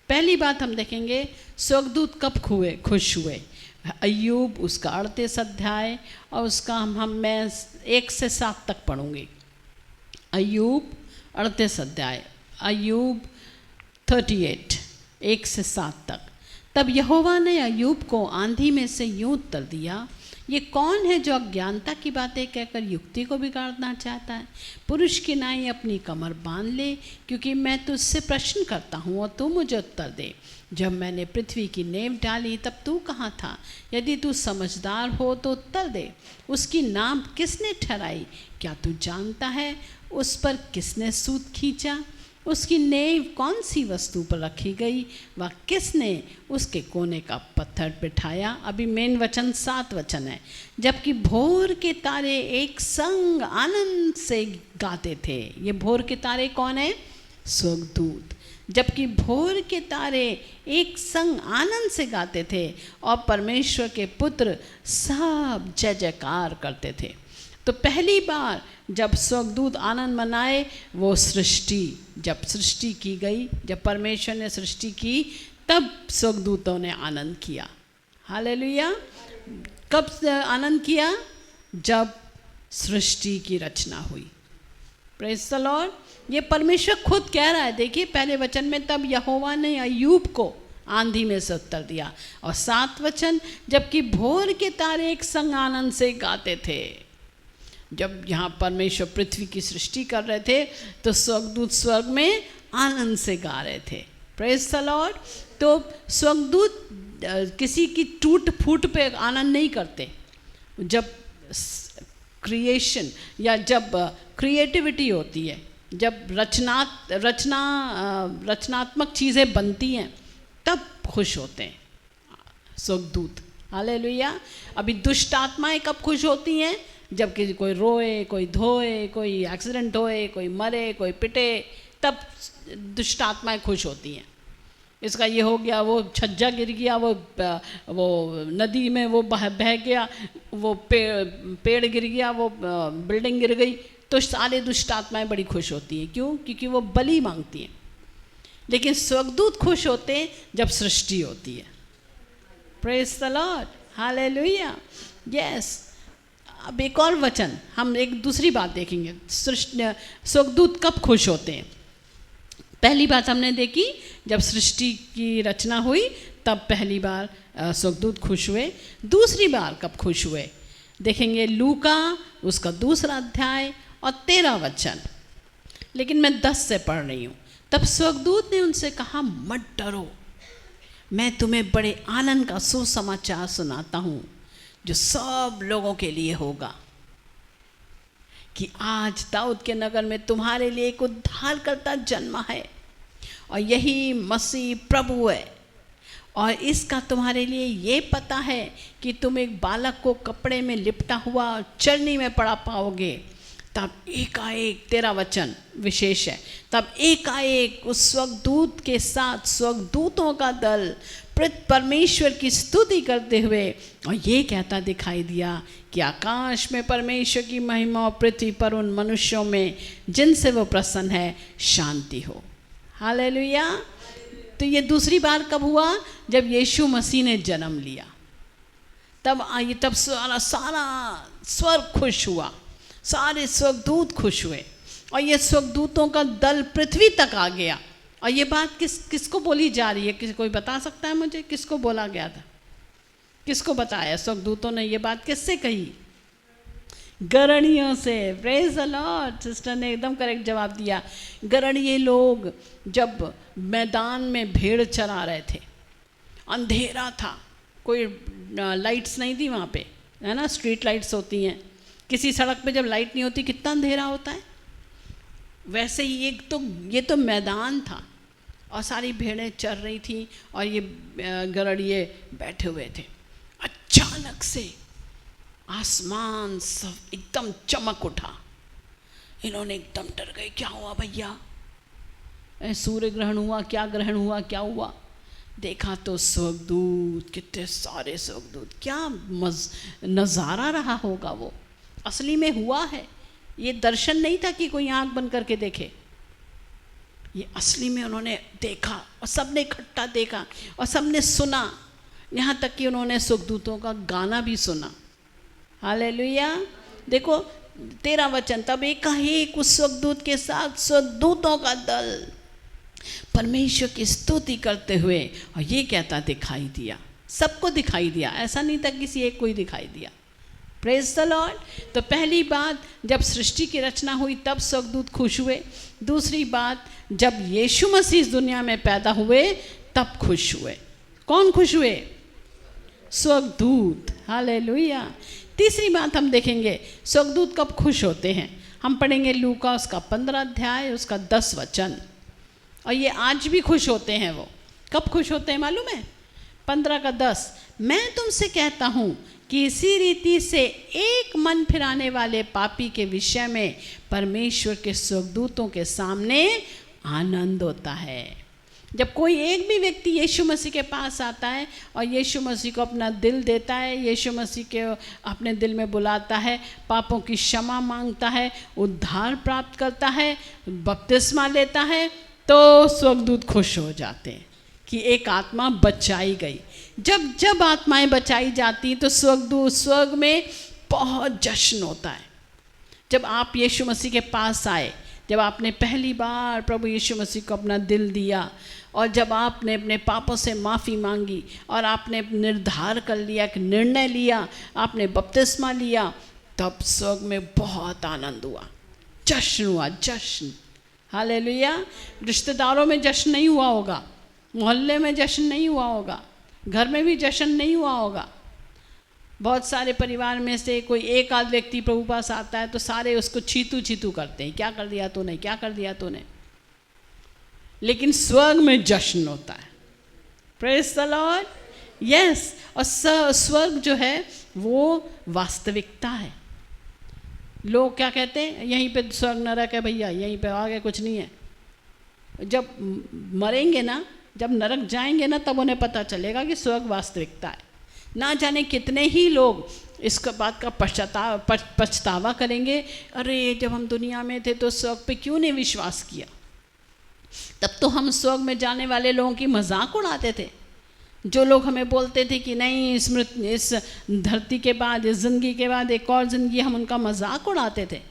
पहली बात हम देखेंगे स्वर्गदूत कब खुश हुए। अय्यूब उसका 38 अध्याय और उसका मैं 1 से 7 तक पढ़ूंगी। अय्यूब 38 अध्याय, अय्यूब 38 1 से 7 तक। तब यहोवा ने अय्यूब को आंधी में से यूं उत्तर दिया ये कौन है जो अज्ञानता की बातें कहकर युक्ति को बिगाड़ना चाहता है? पुरुष की नाई अपनी कमर बांध ले, क्योंकि मैं तुझसे प्रश्न करता हूँ और तू मुझे उत्तर दे। जब मैंने पृथ्वी की नींव डाली तब तू कहाँ था? यदि तू समझदार हो तो उत्तर दे। उसकी नाप किसने ठहराई? क्या तू जानता है? उस पर किसने सूत खींचा? उसकी नींव कौन सी वस्तु पर रखी गई? वह किसने उसके कोने का पत्थर बिठाया? अभी मेन वचन 7 वचन है। जबकि भोर के तारे एक संग आनंद से गाते थे। ये भोर के तारे कौन है? स्वर्गदूत। जबकि भोर के तारे एक संग आनंद से गाते थे और परमेश्वर के पुत्र सब जय जयकार करते थे। तो पहली बार जब स्वर्गदूत आनंद मनाए वो जब सृष्टि की गई, जब परमेश्वर ने सृष्टि की तब स्वर्गदूतों ने आनंद किया। हालेलुया। कब आनंद किया? जब सृष्टि की रचना हुई। Praise the Lord. ये परमेश्वर खुद कह रहा है। देखिए पहले वचन में, तब यहोवा ने अय्यूब को आंधी में से उत्तर दिया। और 7 वचन, जबकि भोर के तारे एक संग आनंद से गाते थे। जब यहाँ परमेश्वर पृथ्वी की सृष्टि कर रहे थे तो स्वर्गदूत स्वर्ग में आनंद से गा रहे थे। Praise the Lord. तो स्वर्गदूत किसी की टूट फूट पे आनंद नहीं करते। जब क्रिएशन या जब क्रिएटिविटी होती है, जब रचनात्मक चीज़ें बनती हैं तब खुश होते हैं स्वर्गदूत। हालेलुया। अभी दुष्ट आत्माएं कब खुश होती हैं? जब किसी कोई रोए, कोई धोए, कोई एक्सीडेंट होए, कोई मरे, कोई पिटे, तब दुष्ट आत्माएं खुश होती हैं। इसका ये हो गया, वो छज्जा गिर गया, वो नदी में वो बह गया, वो पेड़ गिर गया, वो बिल्डिंग गिर गई, तो सारे दुष्ट आत्माएं बड़ी खुश होती हैं। क्यों? क्योंकि वो बलि मांगती हैं। लेकिन स्वर्गदूत खुश होते हैं जब सृष्टि होती है। Praise the Lord. Hallelujah. Yes. अब एक और वचन, हम एक दूसरी बात देखेंगे। स्वर्गदूत कब खुश होते हैं? पहली बात हमने देखी, जब सृष्टि की रचना हुई तब पहली बार स्वर्गदूत खुश हुए। दूसरी बार कब खुश हुए देखेंगे, लूका उसका 2 अध्याय और 13 वचन। लेकिन मैं 10 से पढ़ रही हूँ। तब स्वर्गदूत ने उनसे कहा, मत डरो, मैं तुम्हें बड़े आनंद का सुसमाचार सुनाता हूँ जो सब लोगों के लिए होगा, कि आज दाऊद के नगर में तुम्हारे लिए एक उद्धारकर्ता जन्मा है और यही मसीह प्रभु है। और इसका तुम्हारे लिए ये पता है कि तुम एक बालक को कपड़े में लिपटा हुआ चरनी में पड़ा पाओगे। तब एकाएक, 13 वचन विशेष है, तब एकाएक उस स्वर्गदूत के साथ स्वर्गदूतों का दल परमेश्वर की स्तुति करते हुए और ये कहता दिखाई दिया कि आकाश में परमेश्वर की महिमा और पृथ्वी पर उन मनुष्यों में जिनसे वो प्रसन्न है शांति हो। हालेलुया। तो ये दूसरी बार कब हुआ? जब यीशु मसीह ने जन्म लिया। तब सारा स्वर्ग खुश हुआ, सारे स्वर्गदूत खुश हुए और ये स्वर्गदूतों का दल पृथ्वी तक आ गया। और ये बात किसको बोली जा रही है? कोई बता सकता है मुझे? किसको बोला गया था? किसको बताया? स्वर्गदूतों ने ये बात किससे कही? गरणियों से। Praise the Lord. सिस्टर ने एकदम करेक्ट जवाब दिया। गरणीय लोग जब मैदान में भेड़ चरा रहे थे, अंधेरा था, कोई लाइट्स नहीं थी वहाँ पे, है ना, स्ट्रीट लाइट्स होती हैं। किसी सड़क पे जब लाइट नहीं होती कितना अंधेरा होता है। वैसे ही ये तो मैदान था और सारी भेड़ें चर रही थी और ये गरणीय बैठे हुए थे। अचानक से आसमान सब एकदम चमक उठा। इन्होंने एकदम डर गए, क्या हुआ भैया? सूर्य ग्रहण हुआ? क्या ग्रहण हुआ? क्या हुआ? देखा तो स्वर्गदूत, कितने सारे स्वर्गदूत। क्या नज़ारा रहा होगा वो। असली में हुआ है। ये दर्शन नहीं था कि कोई आंख बंद करके देखे, ये असली में उन्होंने देखा और सबने इकट्ठा देखा और सबने सुना। यहाँ तक कि उन्होंने स्वर्गदूतों का गाना भी सुना। हालेलुया। देखो 13 वचन, तब एकाएक उस स्वर्गदूत के साथ स्वर्गदूतों का दल परमेश्वर की स्तुति करते हुए और ये कहता दिखाई दिया। सबको दिखाई दिया, ऐसा नहीं था किसी एक को ही दिखाई दिया। Praise the Lord. तो पहली बात, जब सृष्टि की रचना हुई तब स्वर्गदूत खुश हुए। दूसरी बात, जब यीशु मसीह इस दुनिया में पैदा हुए तब खुश हुए। कौन खुश हुए? स्वर्गदूत। हालेलुया। तीसरी बात हम देखेंगे, स्वर्गदूत कब खुश होते हैं। हम पढ़ेंगे लूका उसका 15 अध्याय उसका 10 वचन। और ये आज भी खुश होते हैं। वो कब खुश होते हैं मालूम है? 15 का 10, मैं तुमसे कहता हूँ कि इसी रीति से एक मन फिराने वाले पापी के विषय में परमेश्वर के स्वर्गदूतों के सामने आनंद होता है। जब कोई एक भी व्यक्ति यीशु मसीह के पास आता है और यीशु मसीह को अपना दिल देता है, यीशु मसीह के अपने दिल में बुलाता है, पापों की क्षमा मांगता है, उद्धार प्राप्त करता है, बपतिस्मा लेता है, तो स्वर्गदूत खुश हो जाते हैं कि एक आत्मा बचाई गई। जब जब आत्माएं बचाई जाती तो स्वर्गदूत स्वर्ग में बहुत जश्न होता है। जब आप यीशु मसीह के पास आए, जब आपने पहली बार प्रभु यीशु मसीह को अपना दिल दिया और जब आपने अपने पापों से माफ़ी मांगी और आपने निर्धार कर लिया, एक निर्णय लिया, आपने बपतिस्मा लिया, तब स्वर्ग में बहुत आनंद हुआ, जश्न हुआ, जश्न। हालेलुया। रिश्तेदारों में जश्न नहीं हुआ होगा, मोहल्ले में जश्न नहीं हुआ होगा, घर में भी जश्न नहीं हुआ होगा। बहुत सारे परिवार में से कोई एक आध व्यक्ति प्रभु पास आता है तो सारे उसको छीतू छीतू करते हैं, क्या कर दिया तूने, क्या कर दिया तूने। लेकिन स्वर्ग में जश्न होता है। Praise the Lord. यस। और स्वर्ग जो है वो वास्तविकता है। लोग क्या कहते हैं, यहीं पे स्वर्ग नरक है भैया, यहीं पे आगे कुछ नहीं है। जब मरेंगे ना, जब नरक जाएंगे ना, तब उन्हें पता चलेगा कि स्वर्ग वास्तविकता है। ना जाने कितने ही लोग इस बात का पछतावा करेंगे, अरे जब हम दुनिया में थे तो स्वर्ग पे क्यों नहीं विश्वास किया। तब तो हम स्वर्ग में जाने वाले लोगों की मजाक उड़ाते थे। जो लोग हमें बोलते थे कि नहीं, इस धरती के बाद, इस ज़िंदगी के बाद एक और ज़िंदगी, हम उनका मजाक उड़ाते थे।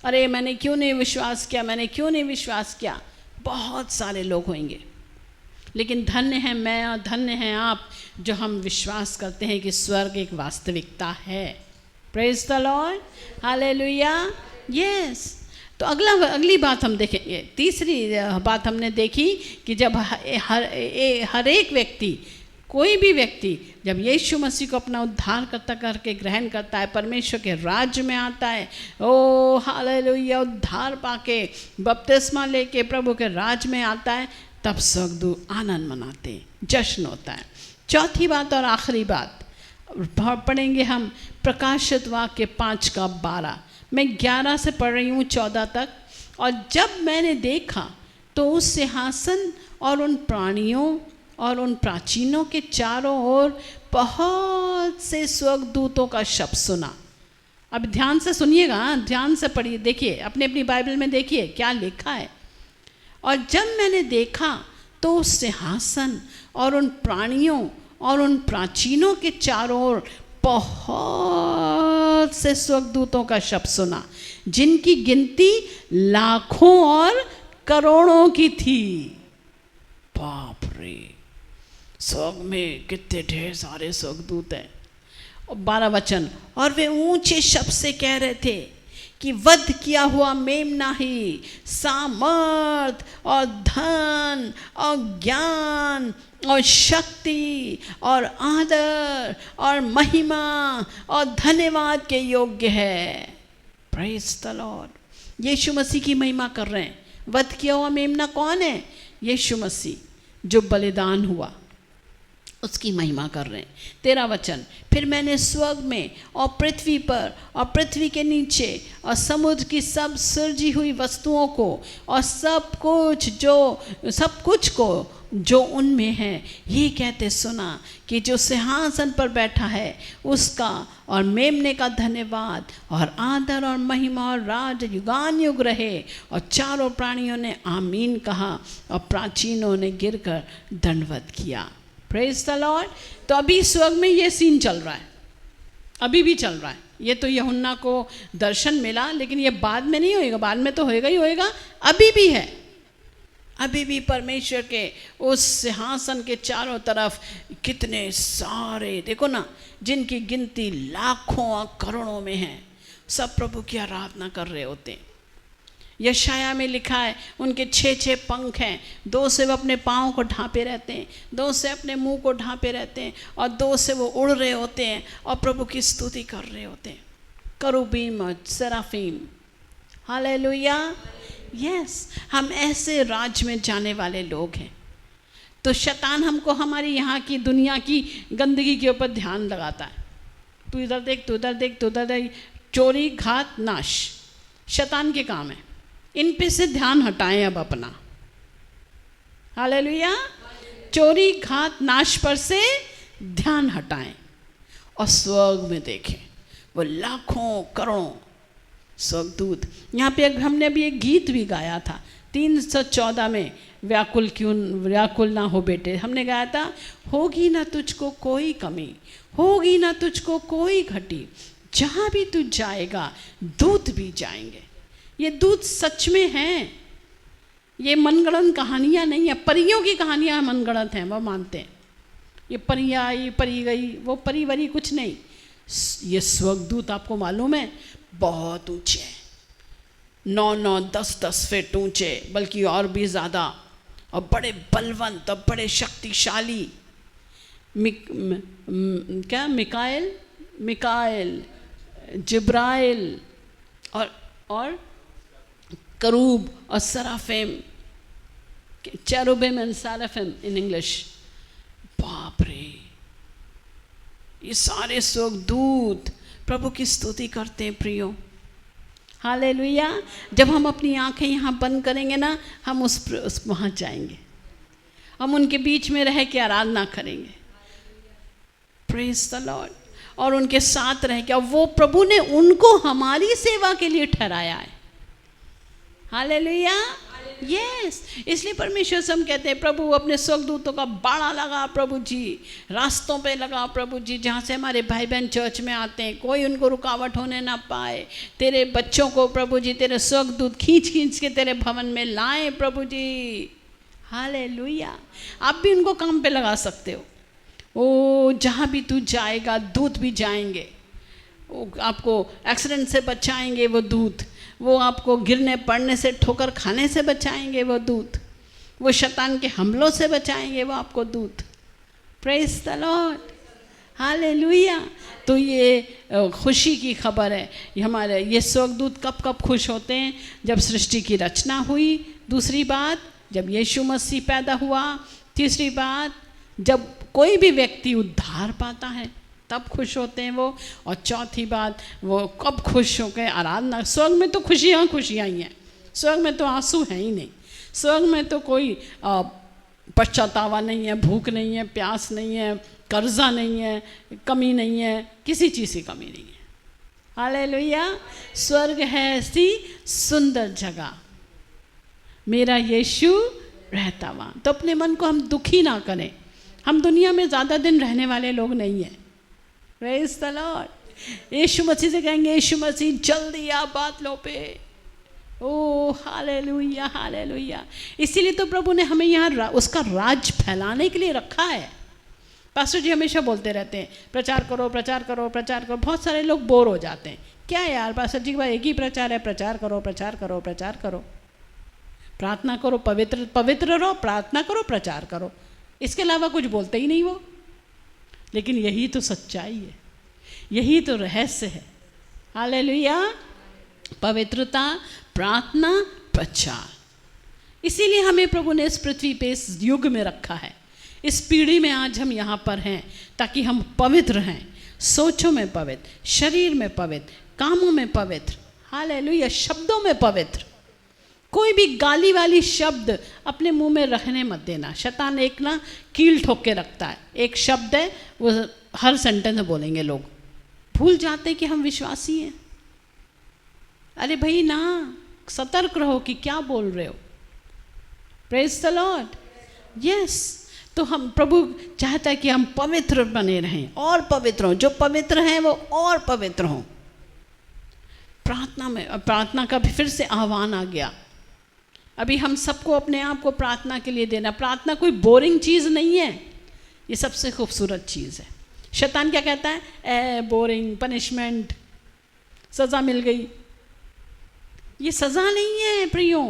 अरे मैंने क्यों नहीं विश्वास किया, मैंने क्यों नहीं विश्वास किया। बहुत सारे लोग होंगे, लेकिन धन्य है मैं और धन्य हैं आप जो हम विश्वास करते हैं कि स्वर्ग एक वास्तविकता है। Praise the Lord. Hallelujah. Yes. तो अगली बात हम देखेंगे। तीसरी बात हमने देखी कि जब हर एक व्यक्ति, कोई भी व्यक्ति जब यीशु मसीह को अपना उद्धारकर्ता करके ग्रहण करता है, परमेश्वर के राज्य में आता है, ओ हालेलुया, उद्धार पाके बपतिस्मा लेके प्रभु के राज्य में आता है, तब स्वर्गदूत आनंद मनाते हैं, जश्न होता है। चौथी बात और आखिरी बात पढ़ेंगे हम प्रकाशित वाक्य 5 का 12। मैं 11 से पढ़ रही हूँ 14 तक। और जब मैंने देखा तो उस सिंहासन और उन प्राणियों और उन प्राचीनों के चारों ओर बहुत से स्वर्गदूतों का शब्द सुना। अब ध्यान से सुनिएगा, ध्यान से पढ़िए, देखिए अपनी अपनी बाइबल में देखिए क्या लिखा है। और जब मैंने देखा तो उस सिंहासन और उन प्राणियों और उन प्राचीनों के चारों ओर बहुत से स्वर्गदूतों का शब्द सुना, जिनकी गिनती लाखों और करोड़ों की थी। बाप रे, स्वर्ग में कितने ढेर सारे स्वर्गदूत हैं। और 12 वचन, और वे ऊंचे शब्द से कह रहे थे कि वध किया हुआ मेमना ही सामर्थ और धन और ज्ञान और शक्ति और आदर और महिमा और धन्यवाद के योग्य है। Praise the Lord. Yeshu Masih की महिमा कर रहे हैं। वध किया हुआ मेमना कौन है? यीशु मसीह जो बलिदान हुआ, उसकी महिमा कर रहे हैं। 13 वचन, फिर मैंने स्वर्ग में और पृथ्वी पर और पृथ्वी के नीचे और समुद्र की सब सृजी हुई वस्तुओं को और सब कुछ को जो उनमें है ये कहते सुना कि जो सिंहासन पर बैठा है उसका और मेमने का धन्यवाद और आदर और महिमा और राज युगान युग रहे। और चारों प्राणियों ने आमीन कहा और प्राचीनों ने गिरकर दंडवत किया। Praise the Lord. तो अभी स्वर्ग में ये सीन चल रहा है, अभी भी चल रहा है। ये तो यूहन्ना को दर्शन मिला, लेकिन ये बाद में नहीं होएगा, बाद में तो होएगा ही होएगा, अभी भी है, अभी भी परमेश्वर के उस सिंहासन के चारों तरफ कितने सारे, देखो ना, जिनकी गिनती लाखों और करोड़ों में है, सब प्रभु की आराधना कर रहे होते हैं। यशाया में लिखा है उनके 6 पंख हैं, 2 से वो अपने पाँव को ढांपे रहते हैं, 2 से अपने मुंह को ढांपे रहते हैं, और 2 से वो उड़ रहे होते हैं और प्रभु की स्तुति कर रहे होते हैं। करूबीम और सेराफीम, हालेलुया। यस, हम ऐसे राज्य में जाने वाले लोग हैं। तो शैतान हमको हमारी यहाँ की दुनिया की गंदगी के ऊपर ध्यान लगाता है, तू इधर देख, तू उधर देख, तू उधर देख, चोरी घात नाश शैतान के काम है। इन पे से ध्यान हटाएं अब अपना, हालेलुया। चोरी घात नाश पर से ध्यान हटाएं और स्वर्ग में देखें वो लाखों करोड़ों स्वर्गदूत। यहाँ पे हमने अभी एक गीत भी गाया था 314 में, व्याकुल ना हो बेटे, हमने गाया था, होगी ना तुझको कोई कमी, होगी ना तुझको कोई घटी, जहाँ भी तू जाएगा दूत भी जाएंगे। ये दूत सच में हैं, ये मनगढ़ंत कहानियाँ नहीं है। परियों की कहानियाँ मनगढ़ंत हैं, वो मानते हैं। ये परी आई, परी गई, वो परी वरी कुछ नहीं। ये स्वर्गदूत आपको मालूम है बहुत ऊंचे हैं, 9-9, 10-10 फीट ऊंचे, बल्कि और भी ज़्यादा, और बड़े बलवंत और बड़े शक्तिशाली। मिकाएल, जिब्राइल और करूब और सराफिम, चेरुबिम एंड सराफिम इन इंग्लिश। बाप रे, ये सारे स्वर्गदूत प्रभु की स्तुति करते हैं प्रियो, हालेलुया। जब हम अपनी आंखें यहाँ बंद करेंगे ना, हम उस वहाँ जाएंगे, हम उनके बीच में रह के आराधना करेंगे, प्रेज द लॉर्ड, और उनके साथ रह के। और वो प्रभु ने उनको हमारी सेवा के लिए ठहराया है, हालेलुया। यस, इसलिए परमेश्वर से हम कहते हैं, प्रभु अपने स्वर्गदूतों का बाड़ा लगा प्रभु जी, रास्तों पे लगा प्रभु जी, जहाँ से हमारे भाई बहन चर्च में आते हैं, कोई उनको रुकावट होने ना पाए। तेरे बच्चों को प्रभु जी तेरे स्वर्गदूत खींच खींच के तेरे भवन में लाएं प्रभु जी, हालेलुया। आप भी उनको काम पे लगा सकते हो। ओ, जहाँ भी तू जाएगा दूत भी जाएंगे, वो आपको एक्सीडेंट से बचाएंगे वो दूत, वो आपको गिरने पड़ने से, ठोकर खाने से बचाएंगे वो दूत, वो शैतान के हमलों से बचाएंगे वो आपको दूत। Praise the Lord, hallelujah. तो ये खुशी की खबर है। हमारे ये स्वर्गदूत कब कब खुश होते हैं? जब सृष्टि की रचना हुई, दूसरी बात जब यीशु मसीह पैदा हुआ, तीसरी बात जब कोई भी व्यक्ति उद्धार पाता है तब खुश होते हैं वो, और चौथी बात वो कब खुश होकर आराधना। स्वर्ग में तो खुशियाँ ही हैं, स्वर्ग में तो आंसू हैं ही नहीं, स्वर्ग में तो कोई पश्चातावा नहीं है, भूख नहीं है, प्यास नहीं है, कर्जा नहीं है, कमी नहीं है, किसी चीज़ की कमी नहीं है, हालेलुया। स्वर्ग है ऐसी सुंदर जगह, मेरा यीशु रहता वहाँ। तो अपने मन को हम दुखी ना करें, हम दुनिया में ज़्यादा दिन रहने वाले लोग नहीं हैं, प्रेज द लॉर्ड। यीशु मसीह से कहेंगे, यीशु मसीह जल्दी आ बादलों पे, ओ हालेलुया हालेलुया। इसीलिए तो प्रभु ने हमें यहाँ उसका राज फैलाने के लिए रखा है। पास्टर जी हमेशा बोलते रहते हैं, प्रचार करो प्रचार करो प्रचार करो। बहुत सारे लोग बोर हो जाते हैं, क्या यार पास्टर जी भाई एक ही प्रचार है, प्रचार करो प्रचार करो प्रचार करो, प्रार्थना करो, पवित्र रहो, प्रार्थना करो, प्रचार करो, इसके अलावा कुछ बोलते ही नहीं वो। लेकिन यही तो सच्चाई है, यही तो रहस्य है, हालेलुया। पवित्रता, प्रार्थना, प्रचार। इसीलिए हमें प्रभु ने इस पृथ्वी पे, इस युग में रखा है, इस पीढ़ी में आज हम यहाँ पर हैं ताकि हम पवित्र हैं, सोचों में पवित्र, शरीर में पवित्र, कामों में पवित्र, हालेलुया, शब्दों में पवित्र। कोई भी गाली वाली शब्द अपने मुंह में रखने मत देना। शैतान एक ना कील ठोक के रखता है, एक शब्द है वो हर सेंटेंस में बोलेंगे, लोग भूल जाते हैं कि हम विश्वासी हैं। अरे भाई ना, सतर्क रहो कि क्या बोल रहे हो, प्रेज द लॉर्ड। यस, तो हम प्रभु चाहता है कि हम पवित्र बने रहें और पवित्र हों, जो पवित्र हैं वो और पवित्र हों। प्रार्थना में, प्रार्थना का भी फिर से आह्वान आ गया, अभी हम सबको अपने आप को प्रार्थना के लिए देना। प्रार्थना कोई बोरिंग चीज़ नहीं है, ये सबसे खूबसूरत चीज़ है। शैतान क्या कहता है? बोरिंग, पनिशमेंट, सज़ा मिल गई। ये सज़ा नहीं है प्रियो।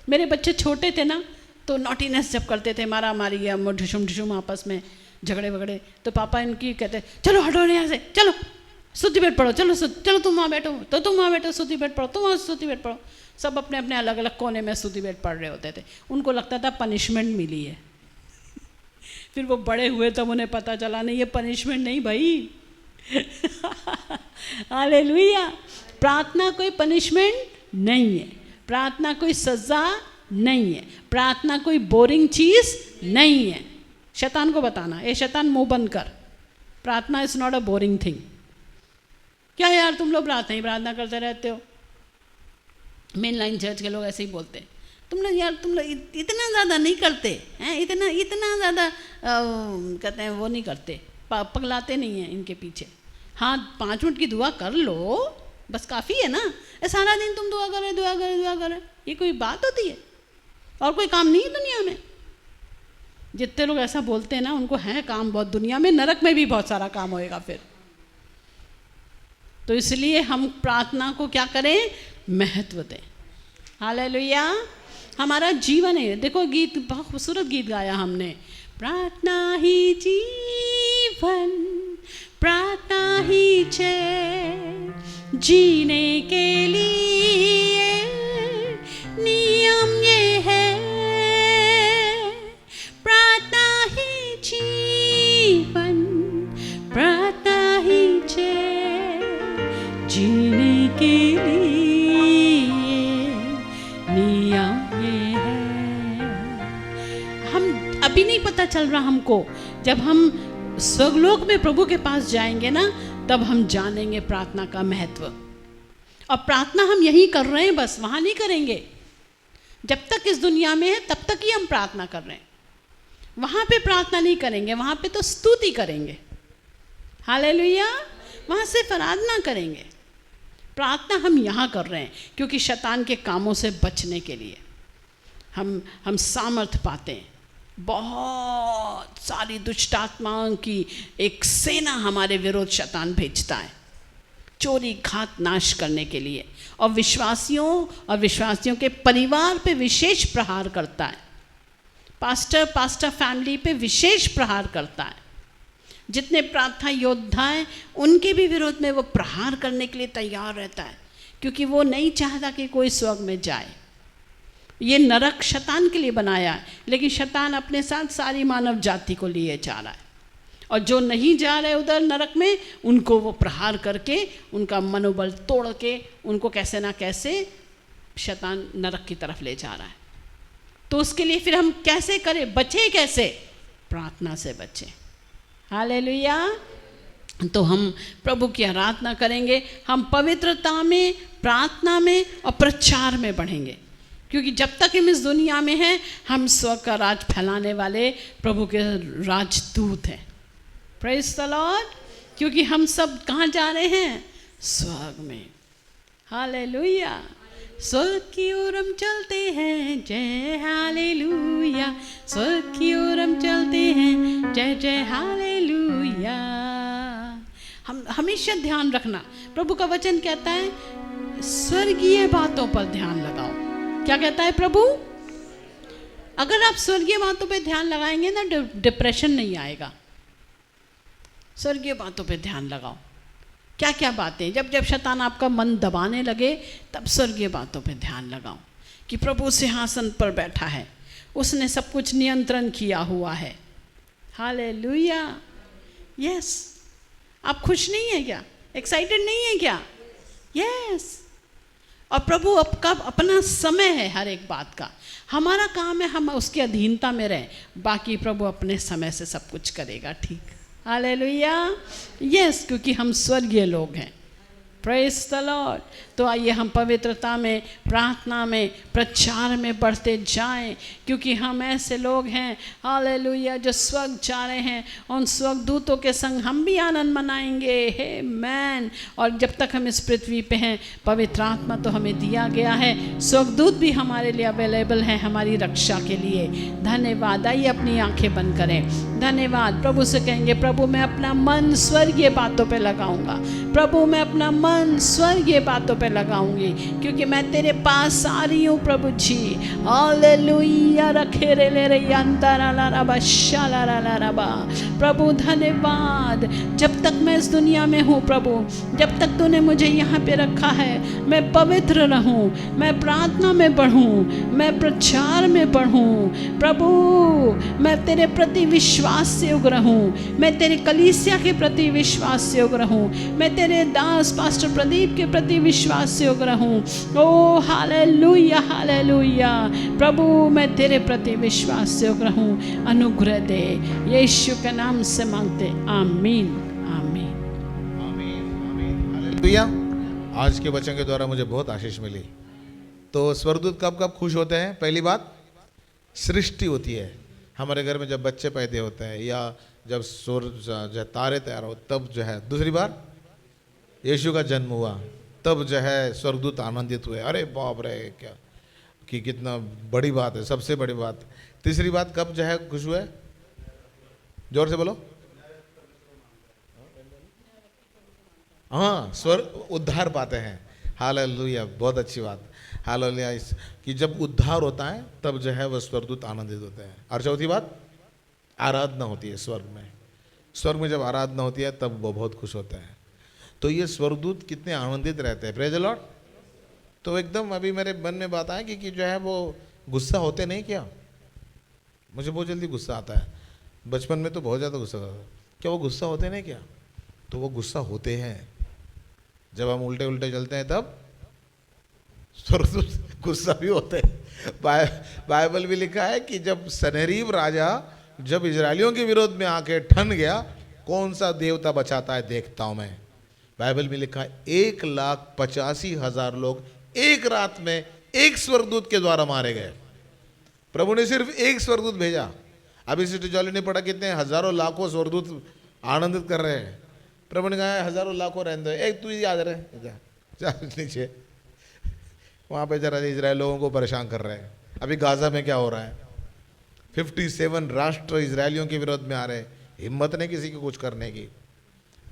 मेरे बच्चे छोटे थे ना, तो नॉटीनेस जब करते थे, मारा मारी या ढुशुम ढुशुम आपस में झगड़े वगड़े, तो पापा इनकी कहते चलो हटो यहाँ से, चलो सूती बेड पढ़ो, चलो चलो तुम वहाँ बैठो, तो तुम वहाँ बैठो, सूती बेड पढ़ो, तुम वहाँ सूती बेड पढ़ो। सब अपने अपने अलग अलग कोने में सूती बेड पढ़ रहे होते थे। उनको लगता था पनिशमेंट मिली है। फिर वो बड़े हुए तब उन्हें पता चला नहीं, ये पनिशमेंट नहीं भाई। हालेलुया। प्रार्थना कोई पनिशमेंट नहीं है, प्रार्थना कोई सज़ा नहीं है, प्रार्थना कोई बोरिंग चीज़ नहीं है। शैतान को बताना, ए शैतान मुंह बंद कर, प्रार्थना is not a boring thing. क्या यार तुम लोग प्रार्थना ही प्रार्थना करते रहते हो। मेन लाइन चर्च के लोग ऐसे ही बोलते हैं, तुम लोग यार तुम लोग इतना ज़्यादा नहीं करते हैं, इतना ज़्यादा कहते हैं वो नहीं करते, पगलाते नहीं हैं इनके पीछे। हाँ 5 मिनट की दुआ कर लो बस काफ़ी है ना। सारा दिन तुम दुआ करे दुआ करे दुआ करे, ये कोई बात होती है? और कोई काम नहीं है दुनिया में? जितने लोग ऐसा बोलते हैं ना, उनको है काम बहुत दुनिया में, नरक में भी बहुत सारा काम होएगा फिर। तो इसलिए हम प्रार्थना को क्या करें? महत्व दें। हालेलुया। हमारा जीवन है। देखो गीत, बहुत खूबसूरत गीत गाया हमने, प्रार्थना ही जीवन, प्रार्थना ही जय, जीने के लिए नियम ये है, प्रार्थना ही जीवन, प्रार्थना ही जय, जीने के लिए नियम ये है। हम अभी नहीं पता चल रहा हमको, जब हम स्वर्गलोक में प्रभु के पास जाएंगे ना, तब हम जानेंगे प्रार्थना का महत्व। और प्रार्थना हम यहीं कर रहे हैं, बस वहाँ नहीं करेंगे। जब तक इस दुनिया में है तब तक ही हम प्रार्थना कर रहे हैं, वहाँ पे प्रार्थना नहीं करेंगे, वहाँ पे तो स्तुति करेंगे। हालेलुया। वहाँ सिर्फ आराधना करेंगे। प्रार्थना हम यहाँ कर रहे हैं क्योंकि शैतान के कामों से बचने के लिए हम सामर्थ पाते हैं। बहुत सारी दुष्ट आत्माओं की एक सेना हमारे विरोध शैतान भेजता है, चोरी घात नाश करने के लिए, और विश्वासियों के परिवार पे विशेष प्रहार करता है। पास्टर फैमिली पे विशेष प्रहार करता है। जितने प्रार्थना योद्धा हैं उनके भी विरोध में वो प्रहार करने के लिए तैयार रहता है, क्योंकि वो नहीं चाहता कि कोई स्वर्ग में जाए। ये नरक शैतान के लिए बनाया है, लेकिन शैतान अपने साथ सारी मानव जाति को लिए जा रहा है, और जो नहीं जा रहे उधर नरक में, उनको वो प्रहार करके उनका मनोबल तोड़ के उनको कैसे ना कैसे शैतान नरक की तरफ ले जा रहा है। तो उसके लिए फिर हम कैसे करें? बचे कैसे? प्रार्थना से बचें। हालेलुया। तो हम प्रभु की आराधना करेंगे, हम पवित्रता में, प्रार्थना में और प्रचार में बढ़ेंगे, क्योंकि जब तक हम इस दुनिया में हैं, हम स्वर्ग का राज फैलाने वाले प्रभु के राजदूत हैं। Praise the Lord. क्योंकि हम सब कहाँ जा रहे हैं? स्वर्ग में। हालेलुया। स्वर्ग की ओर हम चलते हैं, जय हालेलुया। स्वर्ग की ओर हम चलते हैं, जय जय हालेलुया। हम हमेशा ध्यान रखना, प्रभु का वचन कहता है स्वर्गीय बातों पर ध्यान लगाओ। क्या कहता है प्रभु? अगर आप स्वर्गीय बातों पे ध्यान लगाएंगे ना, डिप्रेशन नहीं आएगा। स्वर्गीय बातों पे ध्यान लगाओ। क्या क्या बातें? जब शैतान आपका मन दबाने लगे, तब स्वर्गीय बातों पे ध्यान लगाओ कि प्रभु सिंहासन पर बैठा है, उसने सब कुछ नियंत्रण किया हुआ है। हालेलुया। यस। आप खुश नहीं है क्या? एक्साइटेड नहीं है क्या? यस। और प्रभु अपना समय है हर एक बात का। हमारा काम है हम उसकी अधीनता में रहें, बाकी प्रभु अपने समय से सब कुछ करेगा। ठीक। हालेलुया। यस। क्योंकि हम स्वर्गीय लोग हैं। Praise the Lord. तो आइए हम पवित्रता में, प्रार्थना में, प्रचार में बढ़ते जाएं, क्योंकि हम ऐसे लोग हैं हालेलुया जो स्वर्ग जा रहे हैं। उन स्वर्गदूतों के संग हम भी आनंद मनाएंगे। Hey man. और जब तक हम इस पृथ्वी पे हैं, पवित्र आत्मा तो हमें दिया गया है, स्वर्गदूत भी हमारे लिए अवेलेबल हैं हमारी रक्षा के लिए। धन्यवाद। आइए अपनी आंखें बंद करें। धन्यवाद। प्रभु से कहेंगे, प्रभु मैं अपना मन स्वर्गीय बातों पे लगाऊंगा। प्रभु मैं अपना मन स्वर्गीय बातों पे लगाऊंगी, क्योंकि मैं तेरे पास आ रही हूँ प्रभु जी। हालेलुया। रखे रे ले रे अंतरा ला रबा शाला ला रबा। प्रभु धन्यवाद। जब तक मैं इस दुनिया में हूँ प्रभु, जब तक तूने मुझे यहाँ पे रखा है, मैं पवित्र रहूँ, मैं प्रार्थना में बढ़ूँ, मैं प्रचार में बढ़ूँ प्रभु। मैं तेरे प्रति विश्वास से युक्त रहूँ, मैं तेरे कलीसिया के प्रति विश्वास से युक्त रहूँ, मैं तेरे दास पास्टर प्रदीप के प्रति विश्वास से युक्त रहूँ। ओ हालेलुया हालेलुया। प्रभु मैं तेरे प्रति विश्वास से युक्त रहूँ। अनुग्रह दे, यीशु के नाम से मांगते, आमीन आमीन आमीन आमीन हालेलुया। आज के वचन के द्वारा मुझे बहुत आशीष मिली। तो स्वर्गदूत कब कब खुश होते हैं? पहली बात, सृष्टि होती है हमारे घर में, जब बच्चे पैदा होते हैं या जब सूरज जो तारे तैयार हो तब जो है। दूसरी बार, यीशु का जन्म हुआ तब जो है स्वर्गदूत आनंदित हुए। अरे बाप रे, क्या कि कितना बड़ी बात है, सबसे बड़ी बात। तीसरी बात, कब जो है खुश हुए? जोर से बोलो। हाँ, स्वर्ग उद्धार पाते हैं। हालेलुया, बहुत अच्छी बात। हालेलुया। कि जब उद्धार होता है तब जो है वह स्वर्गदूत आनंदित होते हैं। और चौथी बात, आराधना होती है स्वर्ग में। स्वर्ग में जब आराधना होती है तब वो बहुत खुश होते हैं। तो ये स्वर्गदूत कितने आनंदित रहते हैं। Praise the Lord. तो एकदम अभी मेरे मन में बात आए कि जो है वो गुस्सा होते नहीं क्या? मुझे बहुत जल्दी गुस्सा आता है। बचपन में तो बहुत ज़्यादा गुस्सा आता था। क्या वो गुस्सा होते नहीं क्या? तो वो गुस्सा होते हैं। जब हम उल्टे उल्टे चलते हैं तब स्वर्गदूत गुस्सा भी होते हैं। बाइबल भी लिखा है कि जब सनहेरीब राजा जब इजरायलियों के विरोध में आके ठन गया, कौन सा देवता बचाता है देखता हूं मैं। बाइबल में लिखा है 1,85,000 लोग एक रात में एक स्वर्गदूत के द्वारा मारे गए। प्रभु ने सिर्फ एक स्वर्गदूत भेजा। अभी सिस्टर जॉली ने पढ़ा कितने हजारों लाखों स्वर्गदूत आनंदित कर रहे हैं। प्रभु ने कहा हजारों लाखों रहने दो, एक तू याद रहे जा नीचे। वहाँ पे जरा इजराइल लोगों को परेशान कर रहे हैं। अभी गाजा में क्या हो रहा है? 57 राष्ट्र इजरायलियों के विरोध में आ रहे हैं। हिम्मत नहीं किसी की कुछ करने की।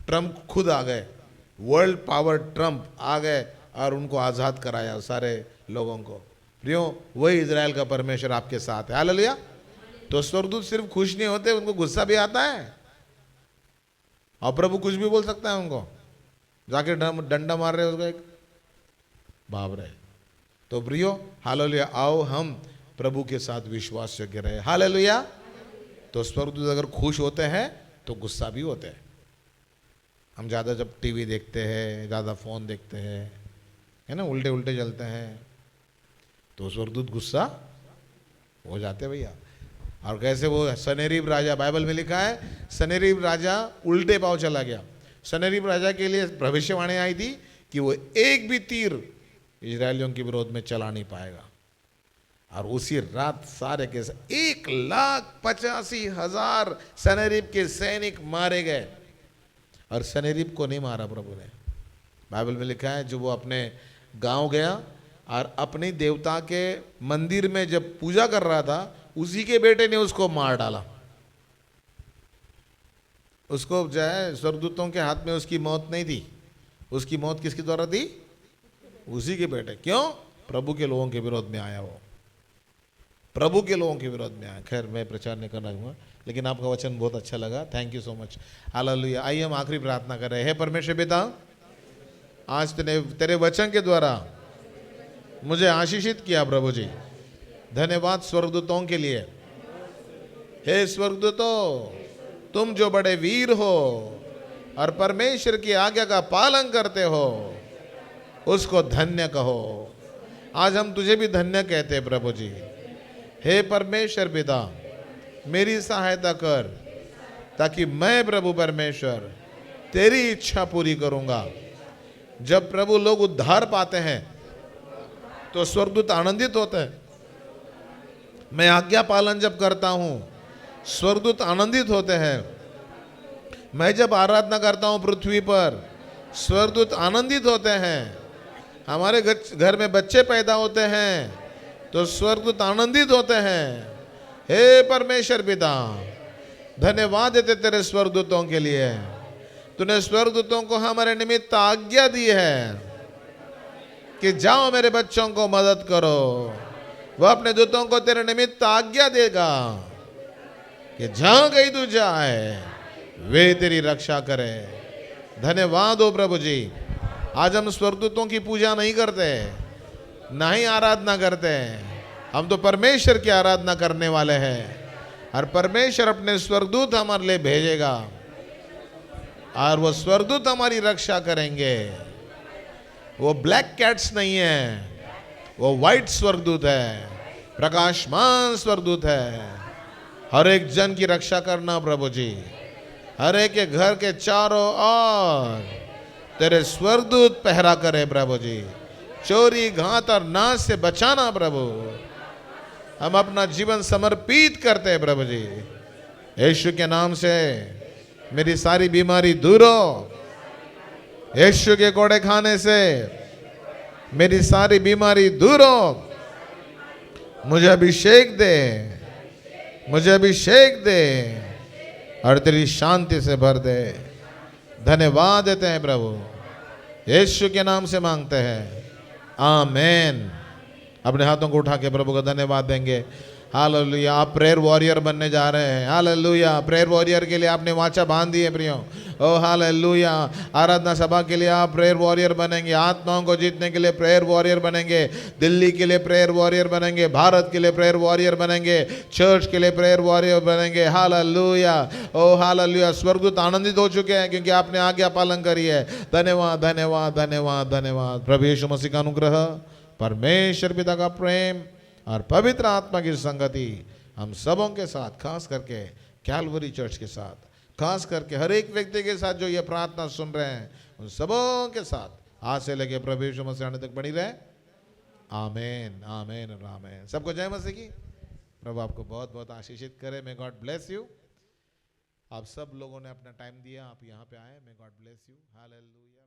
ट्रंप खुद आ गए, वर्ल्ड पावर ट्रंप आ गए और उनको आज़ाद कराया सारे लोगों को। प्रियो, वही इजराइल का परमेश्वर आपके साथ है। हालेलुया। तो स्वर्गदूत सिर्फ खुश नहीं होते, उनको गुस्सा भी आता है। और प्रभु कुछ भी बोल सकता है उनको, जाके डंडा मार रहे उसको एक बाप रे। तो प्रियो हालेलुया, आओ हम प्रभु के साथ विश्वास योग्य रहे। हालेलुया। तो स्वर्गदूत अगर खुश होते हैं तो गुस्सा भी होते हैं। हम ज़्यादा जब टीवी देखते हैं, ज़्यादा फ़ोन देखते हैं, है ना, उल्टे उल्टे चलते हैं, तो स्वर्गदूत गुस्सा हो जाते भैया। और कैसे वो सनहेरीब राजा, बाइबल में लिखा है सनहेरीब राजा उल्टे पांव चला गया। सनहेरीब राजा के लिए भविष्यवाणी आई थी कि वो एक भी तीर इजरायलियों के विरोध में चला नहीं पाएगा। और उसी रात सारे के 1,85,000 सनहेरीब के सैनिक मारे गए। और सनहेरीब को नहीं मारा प्रभु ने। बाइबल में लिखा है जो वो अपने गांव गया और अपने देवता के मंदिर में जब पूजा कर रहा था, उसी के बेटे ने उसको मार डाला। उसको जो है स्वर्गदूतों के हाथ में उसकी मौत नहीं थी। उसकी मौत किसके द्वारा थी? उसी के बेटे। क्यों? प्रभु के लोगों के विरोध में आया। वो प्रभु के लोगों के विरोध में आया। खैर मैं प्रचार नहीं करना चाहूँगा, लेकिन आपका वचन बहुत अच्छा लगा। Thank you so much. Hallelujah. आइए हम आखिरी प्रार्थना कर रहे हैं। परमेश्वर पिता, आज तेरे वचन के द्वारा मुझे आशीषित किया प्रभु जी। धन्यवाद स्वर्गदूतों के लिए। हे स्वर्गदूतों, तुम जो बड़े वीर हो और परमेश्वर की आज्ञा का पालन करते हो, उसको धन्य कहो। आज हम तुझे भी धन्य कहते हैं प्रभु जी। हे परमेश्वर पिता, मेरी सहायता कर ताकि मैं प्रभु परमेश्वर तेरी इच्छा पूरी करूंगा। जब प्रभु लोग उद्धार पाते हैं तो स्वर्गदूत आनंदित होते हैं। मैं आज्ञा पालन जब करता हूं स्वर्गदूत आनंदित होते हैं। मैं जब आराधना करता हूं पृथ्वी पर स्वर्गदूत आनंदित होते हैं। हमारे घर में बच्चे पैदा होते हैं तो स्वर्गदूत आनंदित होते हैं। हे परमेश्वर पिता, धन्यवाद देते तेरे स्वर्गदूतों के लिए। तूने स्वर्गदूतों को हमारे निमित्त आज्ञा दी है कि जाओ मेरे बच्चों को मदद करो। वह अपने दूतों को तेरे निमित्त आज्ञा देगा कि जहां कहीं तू जाए वे तेरी रक्षा करे। धन्यवाद हो प्रभु जी। आज हम स्वर्गदूतों की पूजा नहीं करते, ना ही आराधना करते। हम तो परमेश्वर की आराधना करने वाले हैं और परमेश्वर अपने स्वर्गदूत हमारे लिए भेजेगा और वो स्वर्गदूत हमारी रक्षा करेंगे। वो ब्लैक कैट्स नहीं है, वो व्हाइट स्वर्गदूत है, प्रकाशमान स्वर्गदूत है। हर एक जन की रक्षा करना प्रभु जी। हर एक के घर के चारों ओर तेरे स्वर्गदूत पहरा करे प्रभु जी। चोरी घात और नाश से बचाना प्रभु। हम अपना जीवन समर्पित करते हैं प्रभु जी। यीशु के नाम से मेरी सारी बीमारी दूर हो। यीशु के कोड़े खाने से मेरी सारी बीमारी दूर हो। मुझे अभिषेक दे, मुझे अभिषेक दे और तेरी शांति से भर दे। धन्यवाद देते हैं प्रभु, यीशु के नाम से मांगते हैं, आमीन। अपने हाथों को उठा के प्रभु का धन्यवाद देंगे। हालेलुया। आप प्रेयर वॉरियर बनने जा रहे हैं। हालेलुया। प्रेयर वॉरियर के लिए आपने वाचा बांध दी है प्रियो। ओ हालेलुया। आराधना सभा के लिए आप प्रेयर वॉरियर बनेंगे। आत्माओं को जीतने के लिए प्रेयर वॉरियर बनेंगे। दिल्ली के लिए प्रेयर वॉरियर बनेंगे। भारत के लिए प्रेयर वॉरियर बनेंगे। चर्च के लिए प्रेयर वॉरियर बनेंगे। हालेलुया। ओ हालेलुया। स्वर्गदूत आनंदित हो चुके हैं क्योंकि आपने आज्ञा पालन करी है। धन्यवाद, धन्यवाद, धन्यवाद, धन्यवाद। प्रभु यीशु मसीह का अनुग्रह, परमेश्वर पिता का प्रेम और पवित्र आत्मा की संगति हम सबों के साथ, खास करके कैलवरी चर्च के साथ, खास करके हर एक व्यक्ति के साथ जो ये प्रार्थना सुन रहे हैं उन सबों के साथ आज से लेके प्रभु यीशु मसीह आने तक बनी रहे। आमीन, आमीन और आमीन। सबको जय मसीह की। प्रभु आपको बहुत बहुत आशीषित करे। May God bless you. आप सब लोगों ने अपना टाइम दिया, आप यहाँ पे आए। May God bless you. Hallelujah.